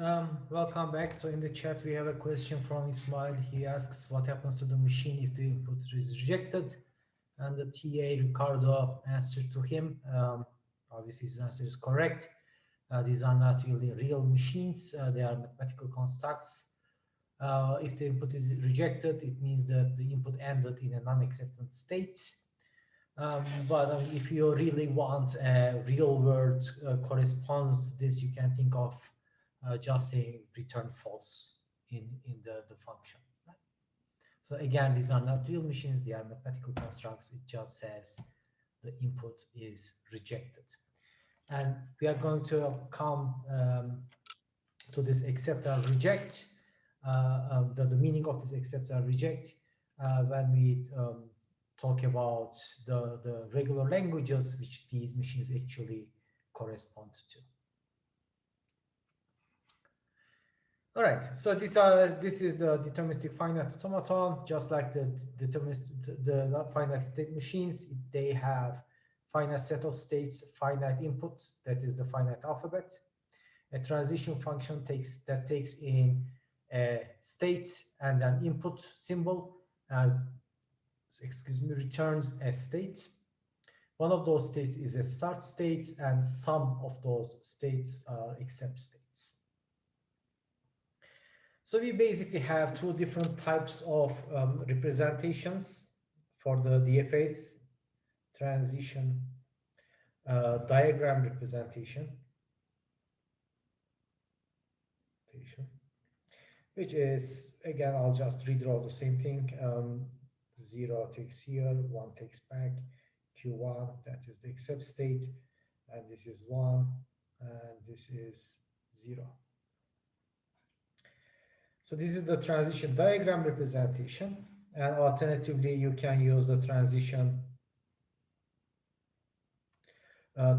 welcome back. So in the chat, we have a question from Ismail. He asks, what happens to the machine if the input is rejected? And the TA Ricardo answered to him. Obviously, his answer is correct. These are not really real machines. They are mathematical constructs. If the input is rejected, it means that the input ended in a non-acceptance state. But if you really want a real world correspondence to this, you can think of just saying return false in the function. Right? So again, these are not real machines, they are mathematical constructs. It just says the input is rejected. And we are going to come to this accept or reject, the meaning of this accept or reject when we talk about the regular languages which these machines actually correspond to. All right, so this is the deterministic finite automaton. Just like the finite state machines, they have finite set of states, finite inputs, that is the finite alphabet. A transition function takes in a state and an input symbol, and returns a state. One of those states is a start state, and some of those states are accept states. So we basically have 2 different types of representations for the DFAs: transition diagram representation, which is, again, I'll just redraw the same thing. 0 takes here, 1 takes back, Q1, that is the accept state, and this is 1, and this is 0. So this is the transition diagram representation, and alternatively, you can use the transition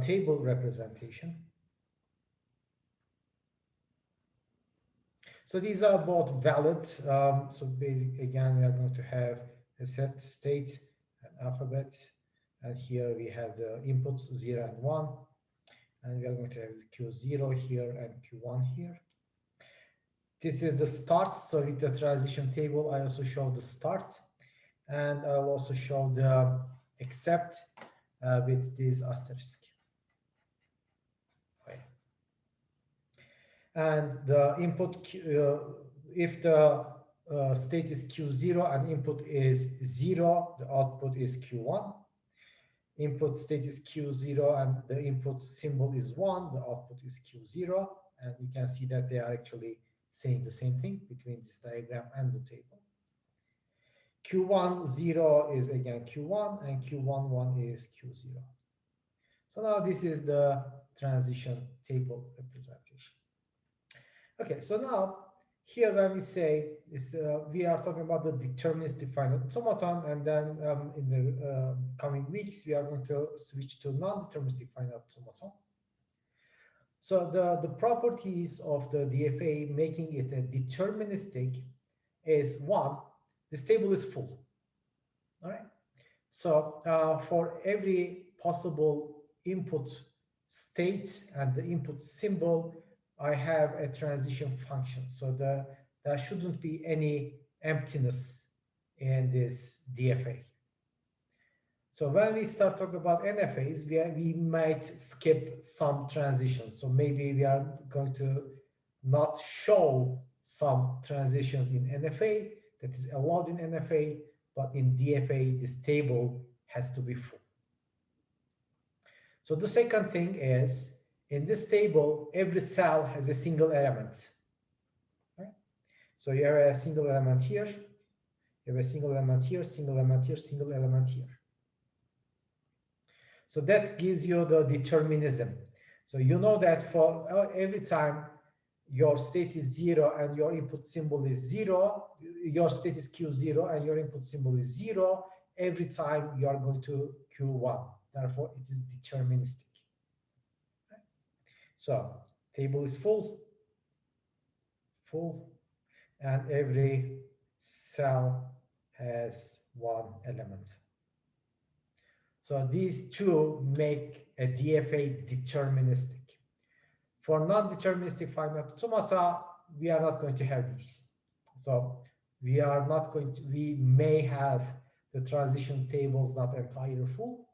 table representation. So these are both valid. So again, we are going to have a set state and alphabet. And here we have the inputs 0 and 1. And we are going to have Q0 here and Q1 here. This is the start. So with the transition table, I also show the start. And I'll also show the except with this asterisk. Okay. And the input, if the state is Q0 and input is 0, the output is Q1. Input state is Q0 and the input symbol is 1, the output is Q0. And you can see that they are actually saying the same thing between this diagram and the table. Q1 0 is again Q1 and Q1 1 is Q0. So now this is the transition table representation. Okay, so now here when we say is we are talking about the deterministic finite automaton, and then in the coming weeks we are going to switch to non-deterministic finite automaton. So the properties of the DFA making it a deterministic is one, this table is full. All right. So for every possible input state and the input symbol, I have a transition function. So there shouldn't be any emptiness in this DFA. So when we start talking about NFAs, we might skip some transitions. So maybe we are going to not show some transitions in NFA that is allowed in NFA, but in DFA, this table has to be full. So the second thing is, in this table, every cell has a single element. Right? So you have a single element here, you have a single element here, single element here, single element here. So that gives you the determinism. So you know that for every time your state is 0 and your input symbol is 0, your state is Q0 and your input symbol is 0, every time you are going to Q1. Therefore, it is deterministic. Right? So table is full, and every cell has one element. So these two make a DFA deterministic. For non-deterministic finite automata, we are not going to have these. So we are not going to, we may have the transition tables not entirely full,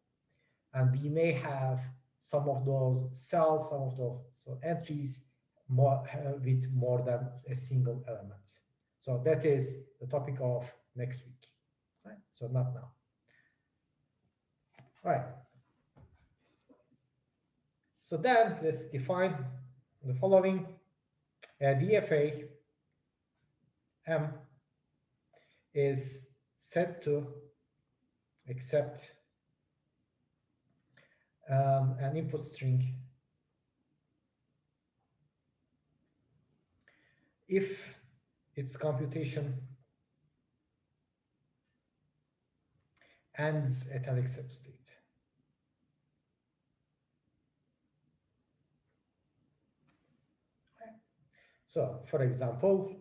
and we may have some of those cells, some of those entries with more than a single element. So that is the topic of next week, right? So not now. All right. So then let's define the following. DFA M is set to accept an input string if its computation ends at an accept state. So, for example,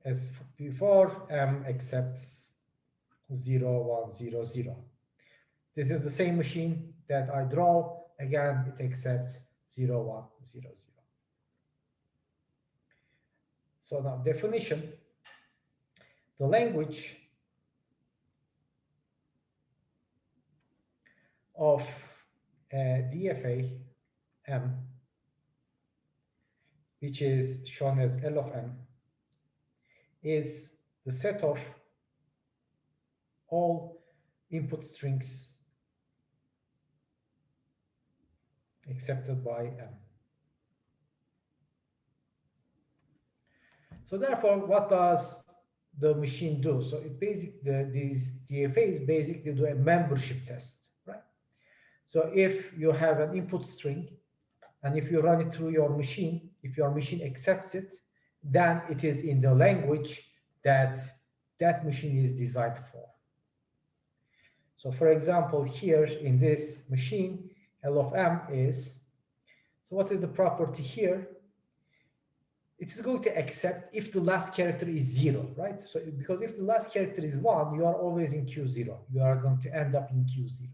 as before, M accepts 0, 1, 0, 0. This is the same machine that I draw. Again, it accepts 0, 1, 0, 0. So now definition, the language of DFA M, which is shown as L of M, is the set of all input strings accepted by M. So therefore, what does the machine do? So it these DFAs basically do a membership test, right? So if you have an input string, and if you run it through your machine, if your machine accepts it, then it is in the language that that machine is designed for. So for example, here in this machine, L of M is, so what is the property here? it is going to accept if the last character is 0, right? So because if the last character is 1, you are always in Q0. You are going to end up in Q0.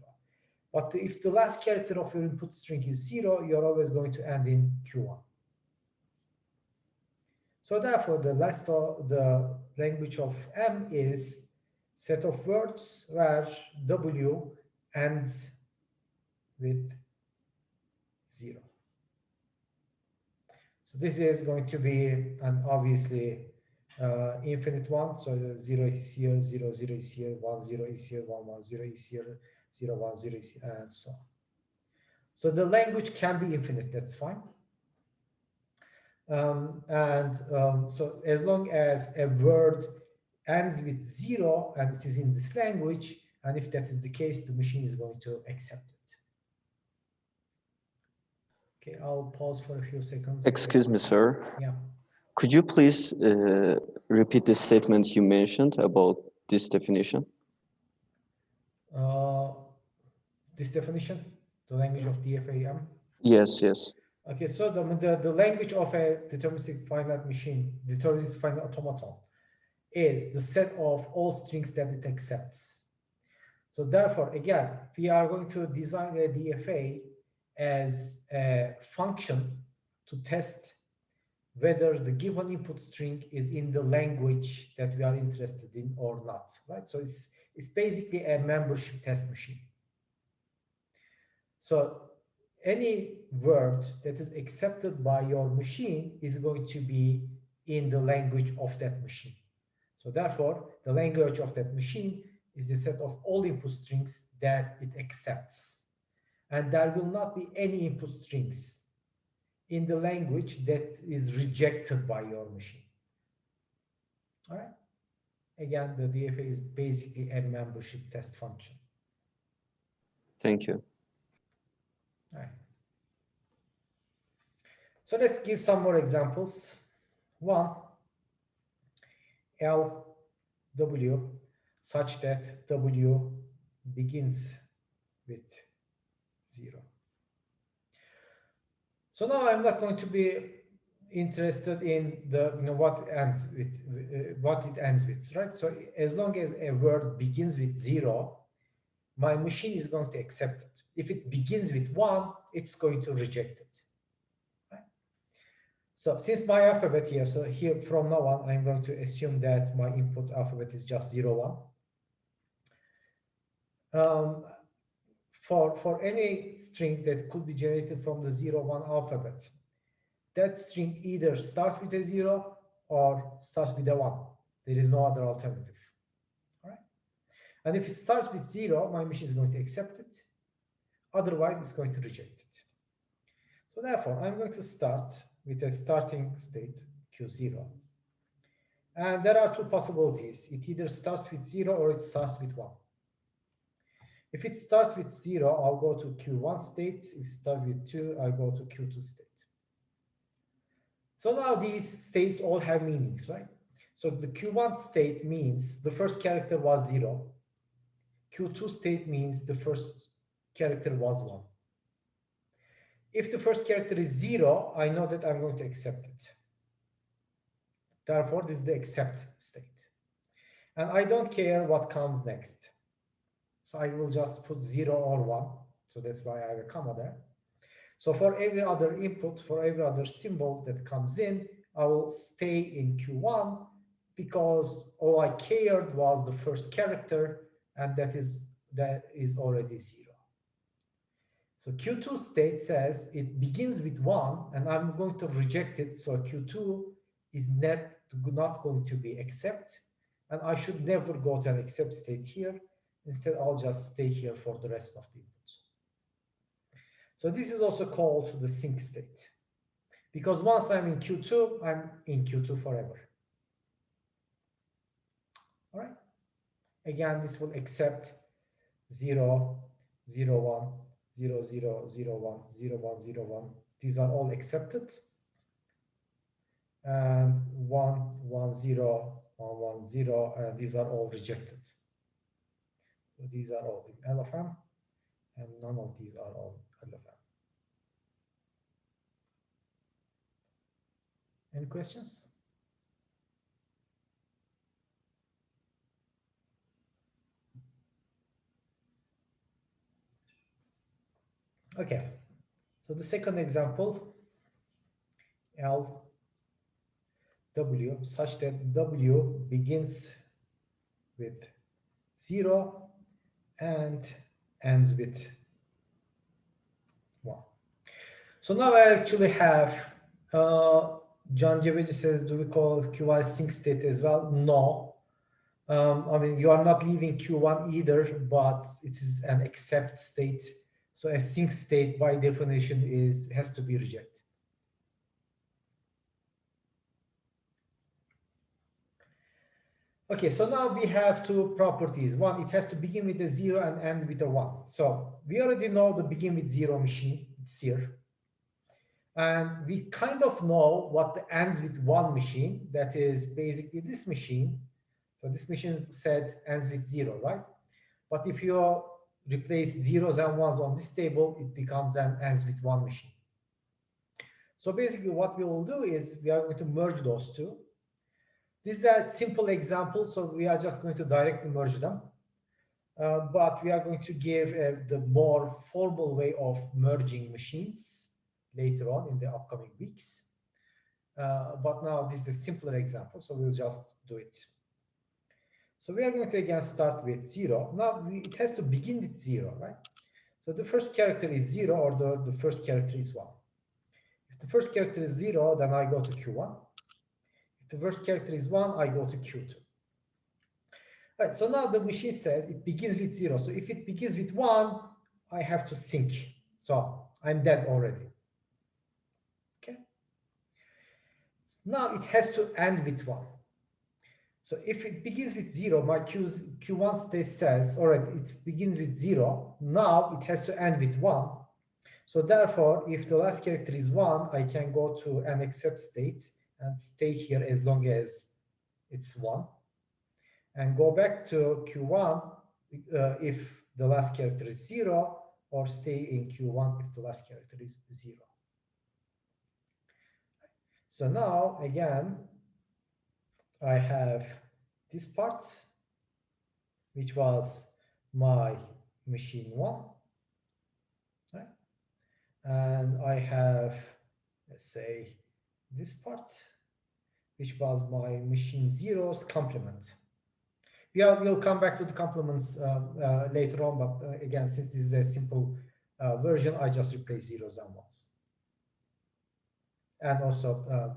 But if the last character of your input string is 0, you're always going to end in Q1. So therefore, the language of M is set of words where W ends with 0. So this is going to be an obviously infinite one. So 0 is here, 0, 0 is here, 1, 0 is here, 1, 1, 0 is here, 0, 1, 0 is here, and so on. So the language can be infinite, that's fine. So as long as a word ends with 0 and it is in this language, and if that is the case, the machine is going to accept it. Okay, I'll pause for a few seconds. Excuse me, sir. Yeah. Could you please repeat the statement you mentioned about this definition? This definition, the language of DFAM? Yes, yes. Okay, so the language of a deterministic finite machine, deterministic finite automaton, is the set of all strings that it accepts. So therefore, again, we are going to design a DFA as a function to test whether the given input string is in the language that we are interested in or not, right? So it's basically a membership test machine. So any word that is accepted by your machine is going to be in the language of that machine. So therefore, the language of that machine is the set of all input strings that it accepts. And there will not be any input strings in the language that is rejected by your machine. All right. Again, the DFA is basically a membership test function. Thank you. All right. So let's give some more examples. One, LW such that W begins with 0. So now I'm not going to be interested in the what it ends with, right? So as long as a word begins with 0, my machine is going to accept it. If it begins with 1, it's going to reject it. Right? So since my alphabet here, so here from now on, I'm going to assume that my input alphabet is just 0, 1. For any string that could be generated from the 0, 1 alphabet, that string either starts with a 0 or starts with a 1. There is no other alternative. All right? And if it starts with 0, my machine is going to accept it. Otherwise, it's going to reject it. So therefore, I'm going to start with a starting state, Q0. And there are two possibilities. It either starts with 0 or it starts with 1. If it starts with 0, I'll go to Q1 state. If it starts with 2, I go to Q2 state. So now these states all have meanings, right? So the Q1 state means the first character was 0. Q2 state means the first character was 1. If the first character is 0, I know that I'm going to accept it. Therefore, this is the accept state. And I don't care what comes next. So I will just put 0 or 1. So that's why I have a comma there. So for every other input, for every other symbol that comes in, I will stay in Q1 because all I cared was the first character, and that is already 0. So Q2 state says it begins with 1, and I'm going to reject it. So Q2 is not going to be accept, and I should never go to an accept state here. Instead, I'll just stay here for the rest of the inputs. So this is also called the sync state, because once I'm in Q2, I'm in Q2 forever. All right. Again, this will accept 0, 0, 1, 0, 0, 0, 1, 0, 1, 0, 1. These are all accepted. And 1, 1, 0, 1, 1, 0, and these are all rejected. So these are all in LFM, and none of these are all LFM. Any questions? Okay, so the second example, L W, such that W begins with 0 and ends with 1. So now I actually have, John Cebeci says, do we call Q1 sync state as well? No. I mean, you are not leaving Q1 either, but it is an accept state. So a sync state by definition has to be rejected. Okay, so now we have two properties. One, it has to begin with a 0 and end with a 1. So we already know the begin with 0 machine, it's here. And we kind of know what the ends with 1 machine, that is basically this machine. So this machine said ends with 0, right? But if you replace zeros and ones on this table, it becomes an ends with 1 machine. So basically what we will do is we are going to merge those two. This is a simple example, so we are just going to directly merge them. But we are going to give the more formal way of merging machines later on in the upcoming weeks. But now this is a simpler example, so we'll just do it. So we are going to again start with 0. Now it has to begin with 0, right? So the first character is 0, or the first character is 1. If the first character is 0, then I go to Q1. If the first character is 1, I go to Q2. Right, so now the machine says it begins with 0. So if it begins with 1, I have to sync. So I'm dead already. Okay. Now it has to end with 1. So if it begins with 0, my Q1 state says, all right, it begins with 0. Now it has to end with 1. So therefore, if the last character is 1, I can go to an accept state and stay here as long as it's 1. And go back to Q1 if the last character is 0, or stay in Q1 if the last character is 0. So now, again, I have this part, which was my machine 1. Right? And I have, let's say, this part, which was my machine 0's complement. We'll come back to the complements later on, but again, since this is a simple version, I just replace zeros and ones. And also,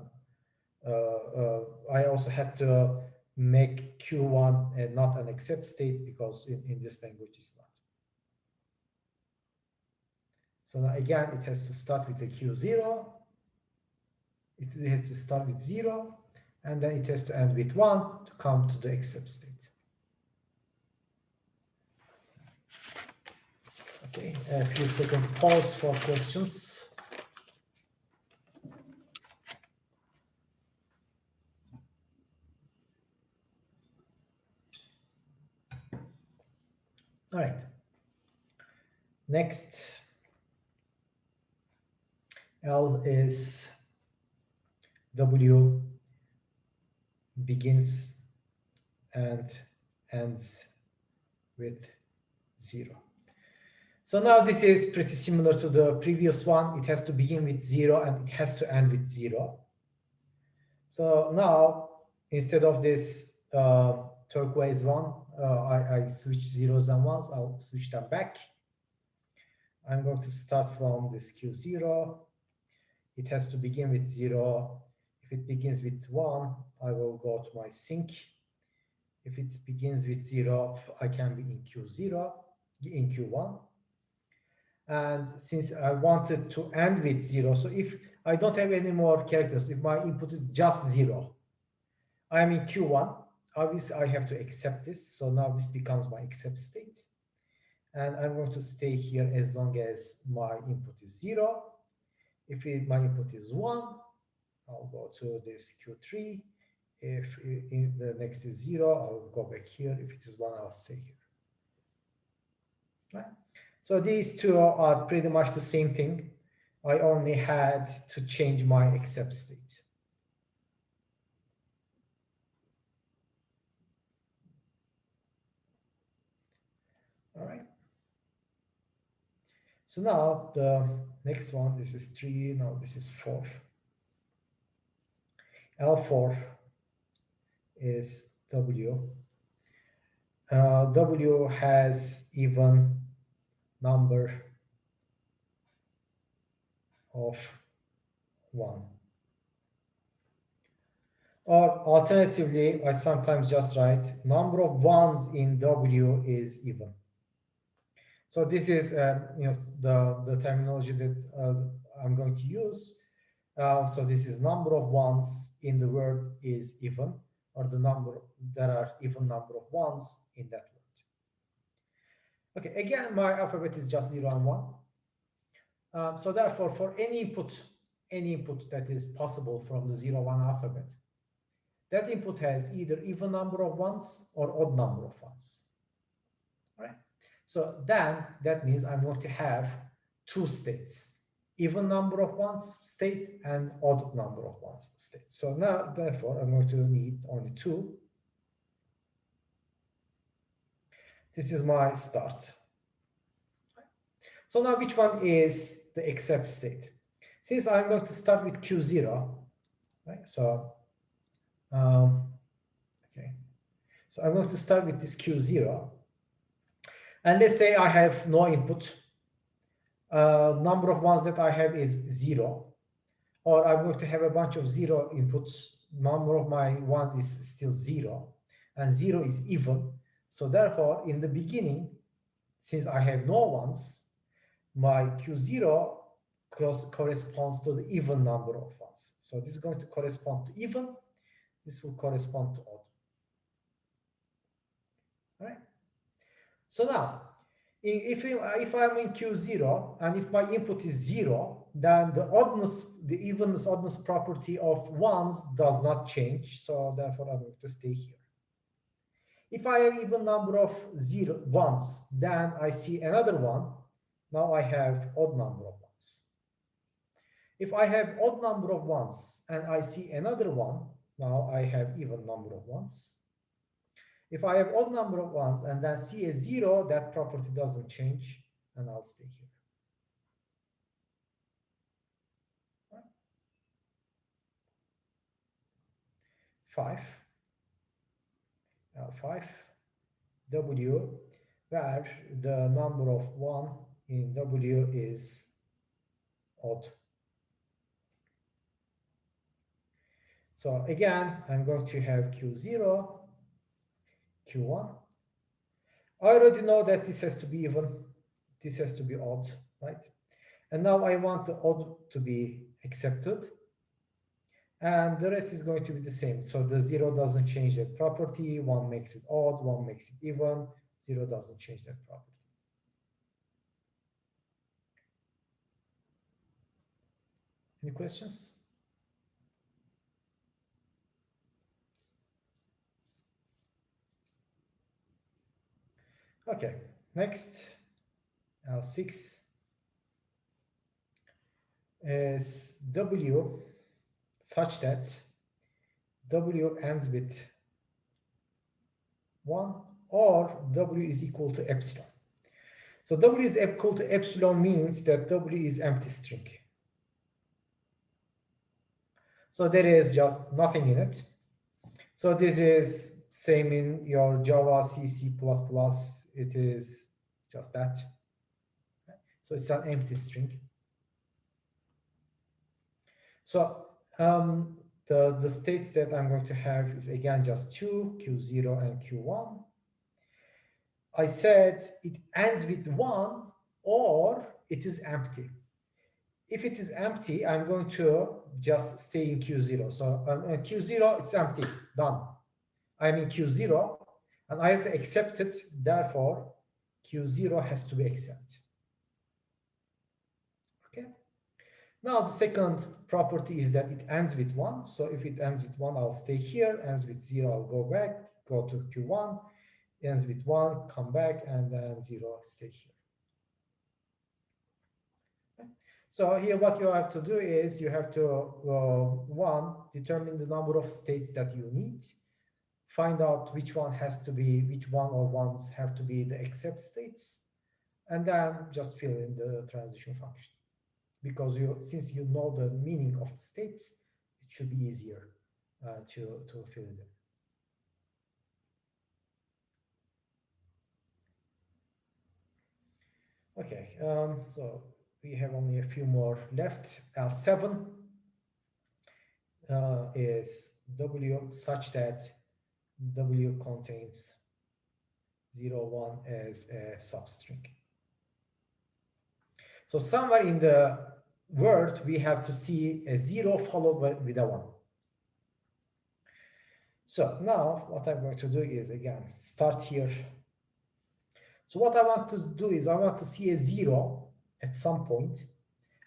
I also had to make Q1 not an accept state, because in this language it's not. So now again, it has to start with a Q0. It has to start with 0, and then it has to end with 1 to come to the accept state. Okay, a few seconds pause for questions. All right. Next, L is W begins and ends with 0. So now this is pretty similar to the previous one. It has to begin with 0 and it has to end with 0. So now, instead of this turquoise one, I switch zeros and ones. I'll switch them back. I'm going to start from this Q0. It has to begin with 0. If it begins with 1, I will go to my sync. If it begins with 0, I can be in Q0, in Q1. And since I wanted to end with 0, so if I don't have any more characters, if my input is just 0, I'm in Q1. Obviously, I have to accept this. So now this becomes my accept state. And I'm going to stay here as long as my input is 0. If my input is 1, I'll go to this Q3. If the next is 0, I'll go back here. If it is 1, I'll stay here. Right? So these two are pretty much the same thing. I only had to change my accept state. So now the next one, this is 3, now this is 4. L4 is W. W has even number of 1. Or alternatively, I sometimes just write number of ones in W is even. So this is the terminology that I'm going to use. So this is number of ones in the word is even, or the number, there are even number of ones in that word. Okay, again, my alphabet is just 0 and 1. So therefore, for any input that is possible from the 0, 1 alphabet, that input has either even number of ones or odd number of ones. All right. So then that means I'm going to have 2 states, even number of ones state and odd number of ones state. So now, therefore, I'm going to need only 2. This is my start. So now which one is the except state? Since I'm going to start with Q0, right? So, okay. So I'm going to start with this Q0. And let's say I have no input. Number of ones that I have is 0. Or I'm going to have a bunch of 0 inputs. Number of my ones is still 0. And 0 is even. So therefore, in the beginning, since I have no ones, my Q0 corresponds to the even number of ones. So this is going to correspond to even. This will correspond to odd. All right. So now, if I'm in Q0 and if my input is 0, then the evenness oddness property of ones does not change. So therefore, I'm going to stay here. If I have even number of ones, then I see another one. Now I have odd number of ones. If I have odd number of ones and I see another one, now I have even number of ones. If I have odd number of ones and then see a 0, that property doesn't change, and I'll stay here. Right. 5. 5. W, where the number of 1 in W is odd. So again, I'm going to have Q0, Q1. I already know that this has to be even, this has to be odd, right? And now I want the odd to be accepted. And the rest is going to be the same. So the 0 doesn't change that property. 1 makes it odd, 1 makes it even. 0 doesn't change that property. Any questions? Okay, next, L6 is W such that W ends with 1 or W is equal to epsilon. So W is equal to epsilon means that W is empty string. So there is just nothing in it. So this is same in your Java, C, C++. It is just that. So it's an empty string. So the states that I'm going to have is again just 2, Q0 and Q1. I said it ends with 1 or it is empty. If it is empty, I'm going to just stay in Q0. So Q0, it's empty, done. I'm in Q0 and I have to accept it. Therefore, Q0 has to be accepted. Okay. Now the second property is that it ends with 1. So if it ends with 1, I'll stay here. Ends with 0, I'll go back, go to Q1. Ends with 1, come back, and then 0, stay here. Okay. So here what you have to do is you have to, 1, determine the number of states that you need. Find out which one has to be, which one or ones have to be the accept states. and then just fill in the transition function. Because since you know the meaning of the states, it should be easier to fill it in. Okay, so we have only a few more left. L7 is W such that W contains 0, 1 as a substring. So somewhere in the word, we have to see a 0 followed with a 1. So now what I'm going to do is, again, start here. So what I want to do is I want to see a 0 at some point,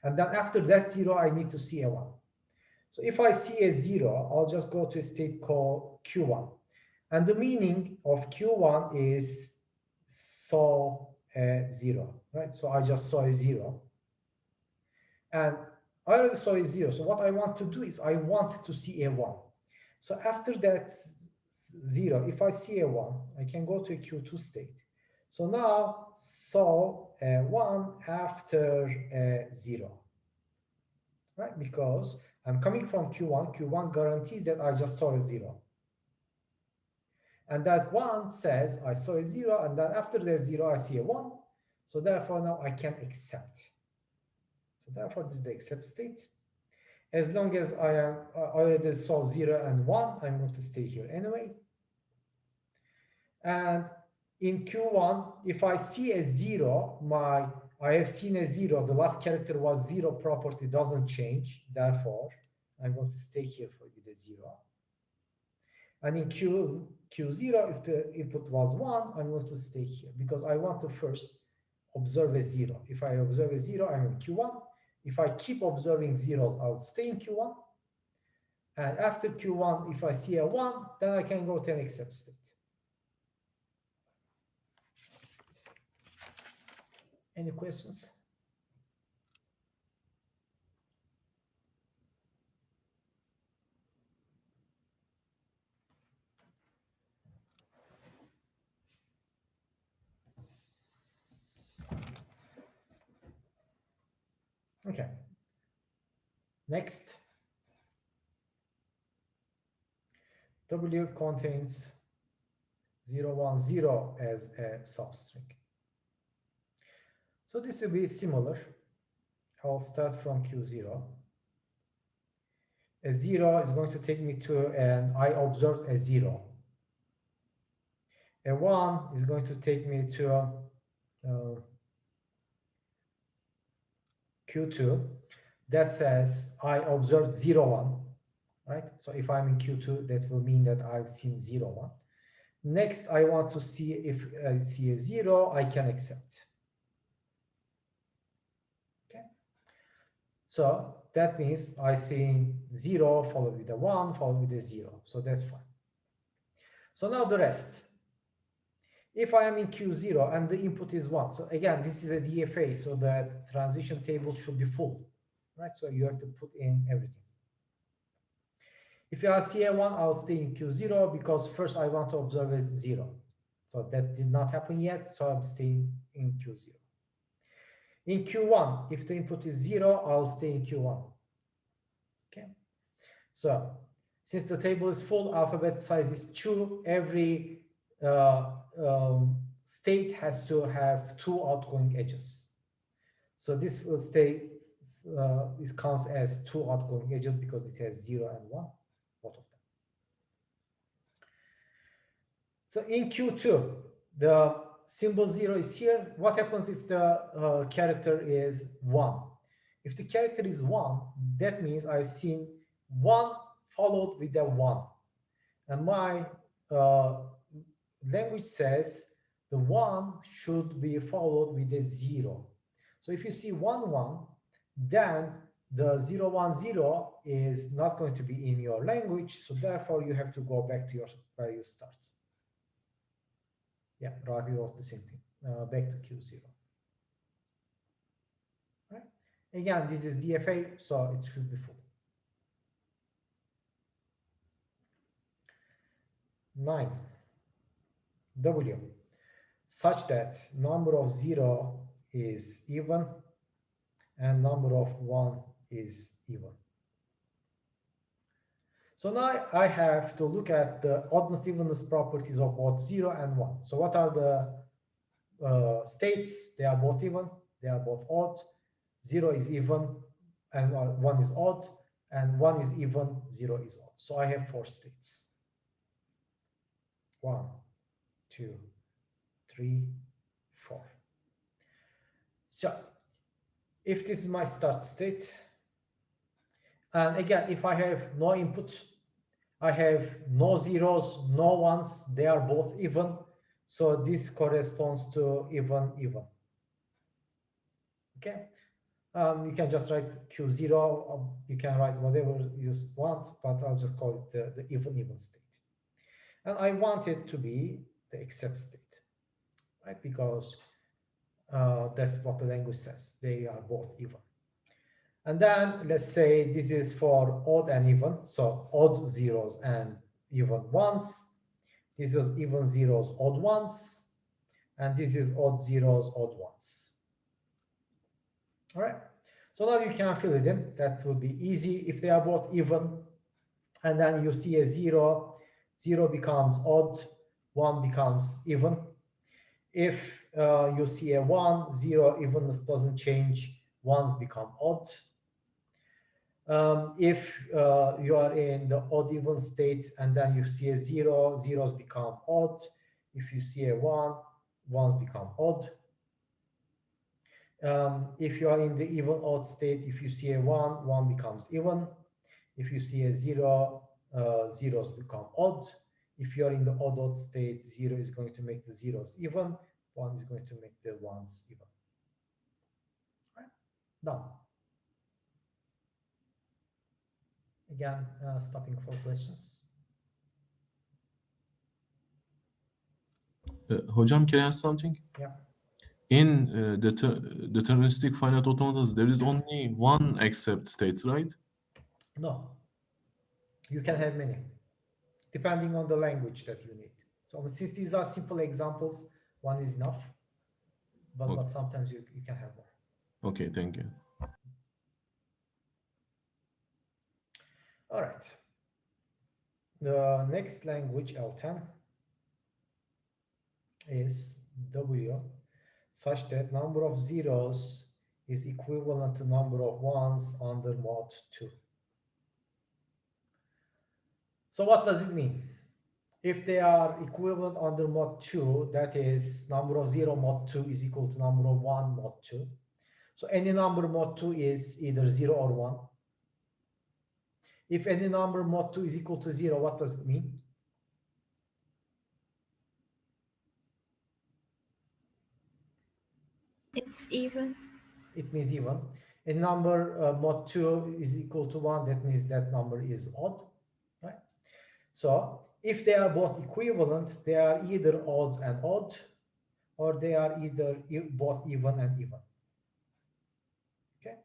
and then after that 0, I need to see a 1. So if I see a 0, I'll just go to a state called Q1. And the meaning of Q1 is saw a 0, right? So I just saw a 0. And I already saw a 0. So what I want to do is I want to see a 1. So after that 0, if I see a 1, I can go to a Q2 state. So now saw a 1 after a 0, right? Because I'm coming from Q1. Q1 guarantees that I just saw a 0. And that 1 says I saw a 0, and then after that 0, I see a 1. So therefore, now I can accept. So therefore, this is the accept state. As long as I already saw 0 and 1, I'm going to stay here anyway. And in Q1, if I see a 0, I have seen a 0, the last character was 0 property doesn't change. Therefore, I'm going to stay here with a 0. And in Q0, if the input was 1, I'm going to stay here because I want to first observe a 0. If I observe a 0, I'm in Q1. If I keep observing zeros, I'll stay in Q1. And after Q1, if I see a 1, then I can go to an accept state. Any questions? Okay. Next. W contains 0, 1, 0 as a substring. So this will be similar. I'll start from Q0. A 0 is going to take me to, and I observed a 0. A 1 is going to take me to Q2. That says I observed 0, 1, right? So if I'm in Q2, that will mean that I've seen 0, 1. Next, I want to see if I see a 0, I can accept. Okay. So that means I see 0 followed with a 1 followed with a 0. So that's fine. So now the rest. If I am in Q0 and the input is 1, so again, this is a DFA, so the transition table should be full, right? So you have to put in everything. If I see a 1, I'll stay in Q0 because first I want to observe a 0. So that did not happen yet, so I'm staying in Q0. In Q1, if the input is 0, I'll stay in Q1. Okay. So since the table is full, alphabet size is 2. Every state has to have 2 outgoing edges. So this will stay, it counts as 2 outgoing edges because it has 0 and 1, both of them. So in Q2, the symbol 0 is here. What happens if the character is 1? If the character is 1, that means I've seen 1 followed with a 1. And my language says the 1 should be followed with a 0. So if you see 1, 1, then the 0, 1, 0 is not going to be in your language. So therefore, you have to go back to where you start. Yeah, Ravi wrote the same thing. Back to Q0. Right? Again, this is DFA, so it should be full. 9. W, such that number of 0 is even, and number of 1 is even. So now I have to look at the oddness evenness properties of both 0 and 1. So what are the states? They are both even, they are both odd. 0 is even and 1 is odd, and 1 is even, 0 is odd. So I have 4 states. 1, 2, 3, 4. So if this is my start state, and again, if I have no input, I have no zeros, no ones, they are both even. So this corresponds to even, even. Okay. You can just write Q0, you can write whatever you want, but I'll just call it the even state. And I want it to be the except state, right? Because that's what the language says. They are both even. And then let's say this is for odd and even. So odd zeros and even ones. This is even zeros, odd ones. And this is odd zeros, odd ones. All right. So now you can fill it in. That would be easy if they are both even. And then you see a 0, 0 becomes odd, 1 becomes even. If you see a 1, 0 evenness doesn't change, ones become odd. If you are in the odd even state and then you see a 0, zeros become odd. If you see a 1, ones become odd. If you are in the even odd state, if you see a 1, 1 becomes even. If you see a 0, zeros become odd. If you are in the odd state, 0 is going to make the zeros even, 1 is going to make the ones even. Right? Done. Again, stopping for questions. Hocam, can I ask something? Yeah. In deterministic finite automata, there is only one except states, right? No. You can have many, depending on the language that you need. So since these are simple examples, one is enough. But, Okay. but sometimes you can have more. Okay, thank you. All right. The next language, L10, is W, such that number of zeros is equivalent to number of ones under mod 2. So what does it mean? If they are equivalent under mod 2, that is number of 0 mod 2 is equal to number of 1 mod 2. So any number mod 2 is either 0 or 1. If any number mod 2 is equal to 0, what does it mean? It's even. It means even. A number mod 2 is equal to 1, that means that number is odd, right? So if they are both equivalent, they are either odd and odd, or they are either both even and even. Okay,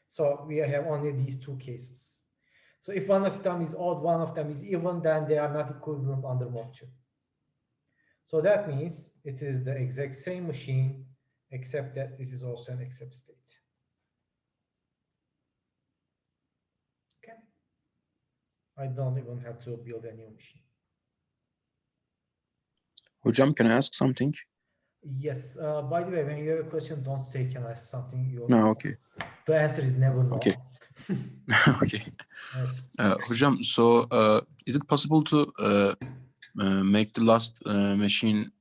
so we have only these two cases. So if one of them is odd, one of them is even, then they are not equivalent under mod 2. So that means it is the exact same machine, except that this is also an except state. Okay, I don't even have to build a new machine. Hocam, can I ask something? Yes. By the way, when you have a question, don't say can I ask something. No, okay. The answer is never no. Okay. Okay. Yes. Hocam, so is it possible to make the last machine?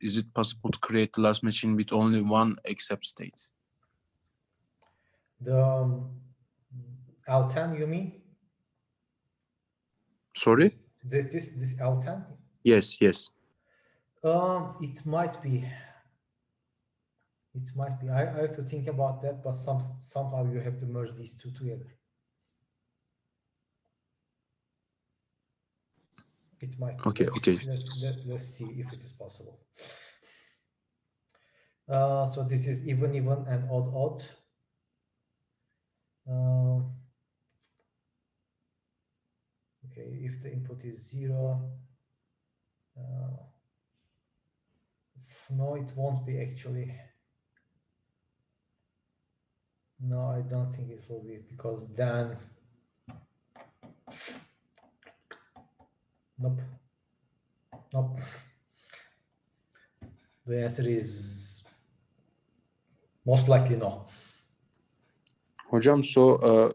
Is it possible to create the last machine with only one except state? The L10, you mean? Sorry? This L10? Yes, yes. It might be. It might be. I have to think about that, but somehow you have to merge these two together. It might be. Okay, okay. Let's see if it is possible. So this is even, and odd. Okay, if the input is 0, no, it won't be actually. No, I don't think it will be, because then, nope, nope. The answer is most likely no. Hocam, so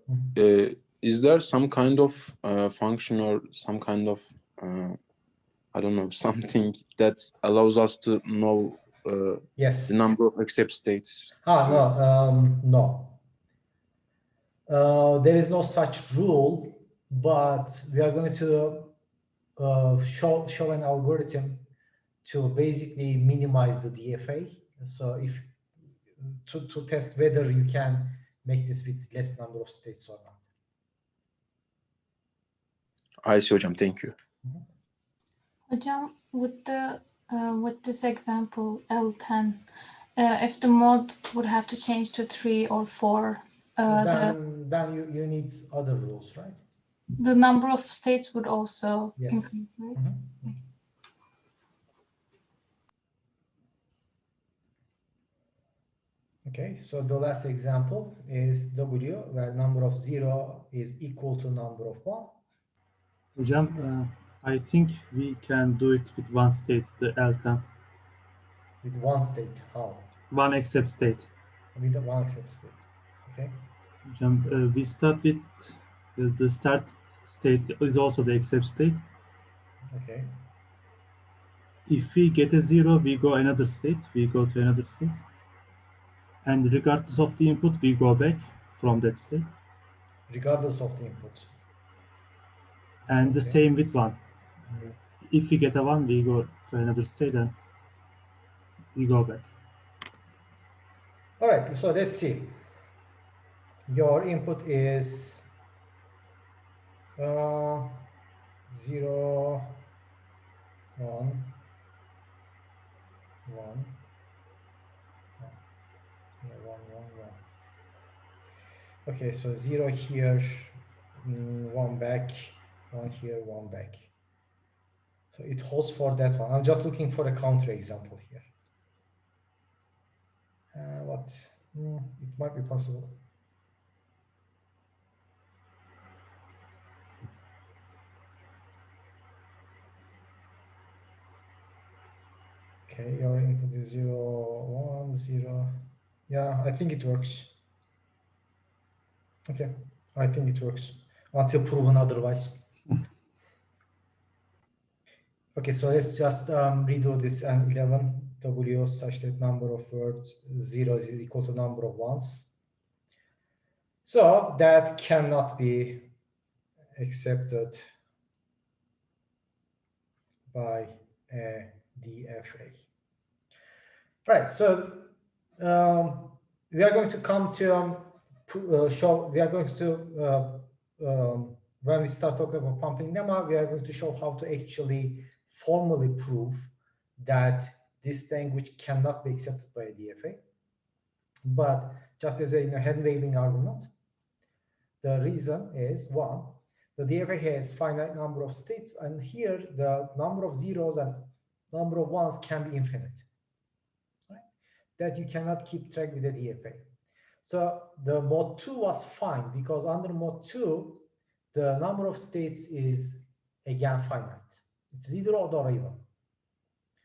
is there some kind of function or some kind of I don't know, something that allows us to know Yes. the number of accept states? No. There is no such rule, but we are going to show an algorithm to basically minimize the DFA. So if to test whether you can make this with less number of states or not. I see, hocam. Thank you. Hocam, with this example L10, if the mode would have to change to 3 or 4, then you need other rules, right? The number of states would also Yes. increase, right? Mm-hmm. Okay, so the last example is W, where number of 0 is equal to number of 1. Hocam, I think we can do it with one state, the L10. With one state, how? One accept state. With the one accept state, okay? Hocam, we start with the start state is also the accept state. Okay. If we get a 0, we go another state, we go to another state. And regardless of the input, we go back from that state. Regardless of the input. And the Okay. same with 1. If we get a 1, we go to another state and we go back. All right, so let's see. Your input is 0, 1, 1. 1, 1, 1. Okay, so 0 here, 1 back, 1 here, 1 back. So it holds for that one. I'm just looking for a counter example here. It might be possible. Okay, your input is 0, 1, 0. Yeah, I think it works. Okay, I think it works until proven otherwise. Okay, so let's just redo this N11 W such that number of words 0 is equal to number of ones. So that cannot be accepted by a DFA. Right, so we are going to come to show, we are going to, when we start talking about pumping lemma, we are going to show how to actually formally prove that this language cannot be accepted by a DFA. But just as a hand-waving argument, the reason is, one, the DFA has finite number of states, and here the number of zeros and number of ones can be infinite, right? That you cannot keep track with the DFA. So the mode 2 was fine, because under mode 2, the number of states is again finite. It's either odd or even,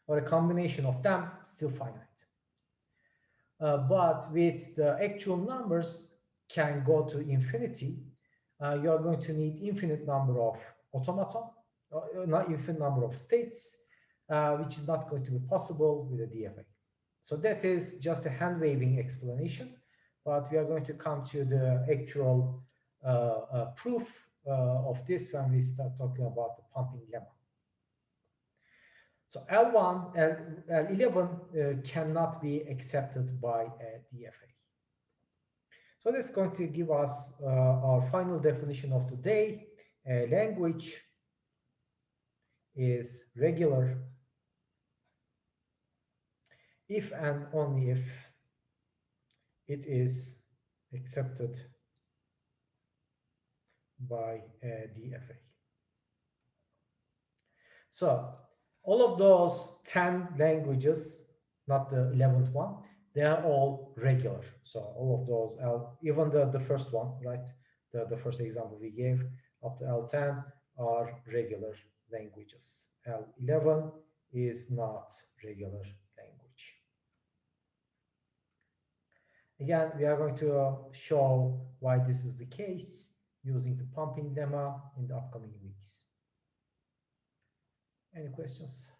or a combination of them, still finite. But with the actual numbers can go to infinity, you are going to need infinite number of automaton, not infinite number of states, which is not going to be possible with a DFA. So that is just a hand-waving explanation, but we are going to come to the actual proof of this when we start talking about the pumping lemma. So L1 and L11 cannot be accepted by a DFA. So that's going to give us our final definition of the day. A language is regular if and only if it is accepted by a DFA. So all of those 10 languages, not the 11th one, they are all regular. So all of those L, even the first one, right? The first example we gave up to L10 are regular languages. L11 is not regular language. Again, we are going to show why this is the case using the pumping lemma in the upcoming weeks. Any questions?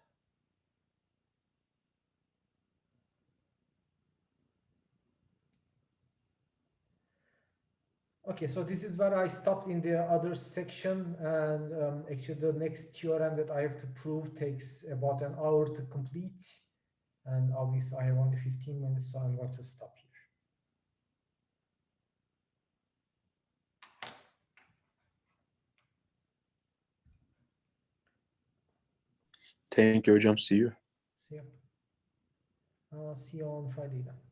Okay, so this is where I stopped in the other section, and actually the next theorem that I have to prove takes about an hour to complete, and obviously I have only 15 minutes, so I'm going to stop here. Thank you hocam. See you. See you. See you on Friday then.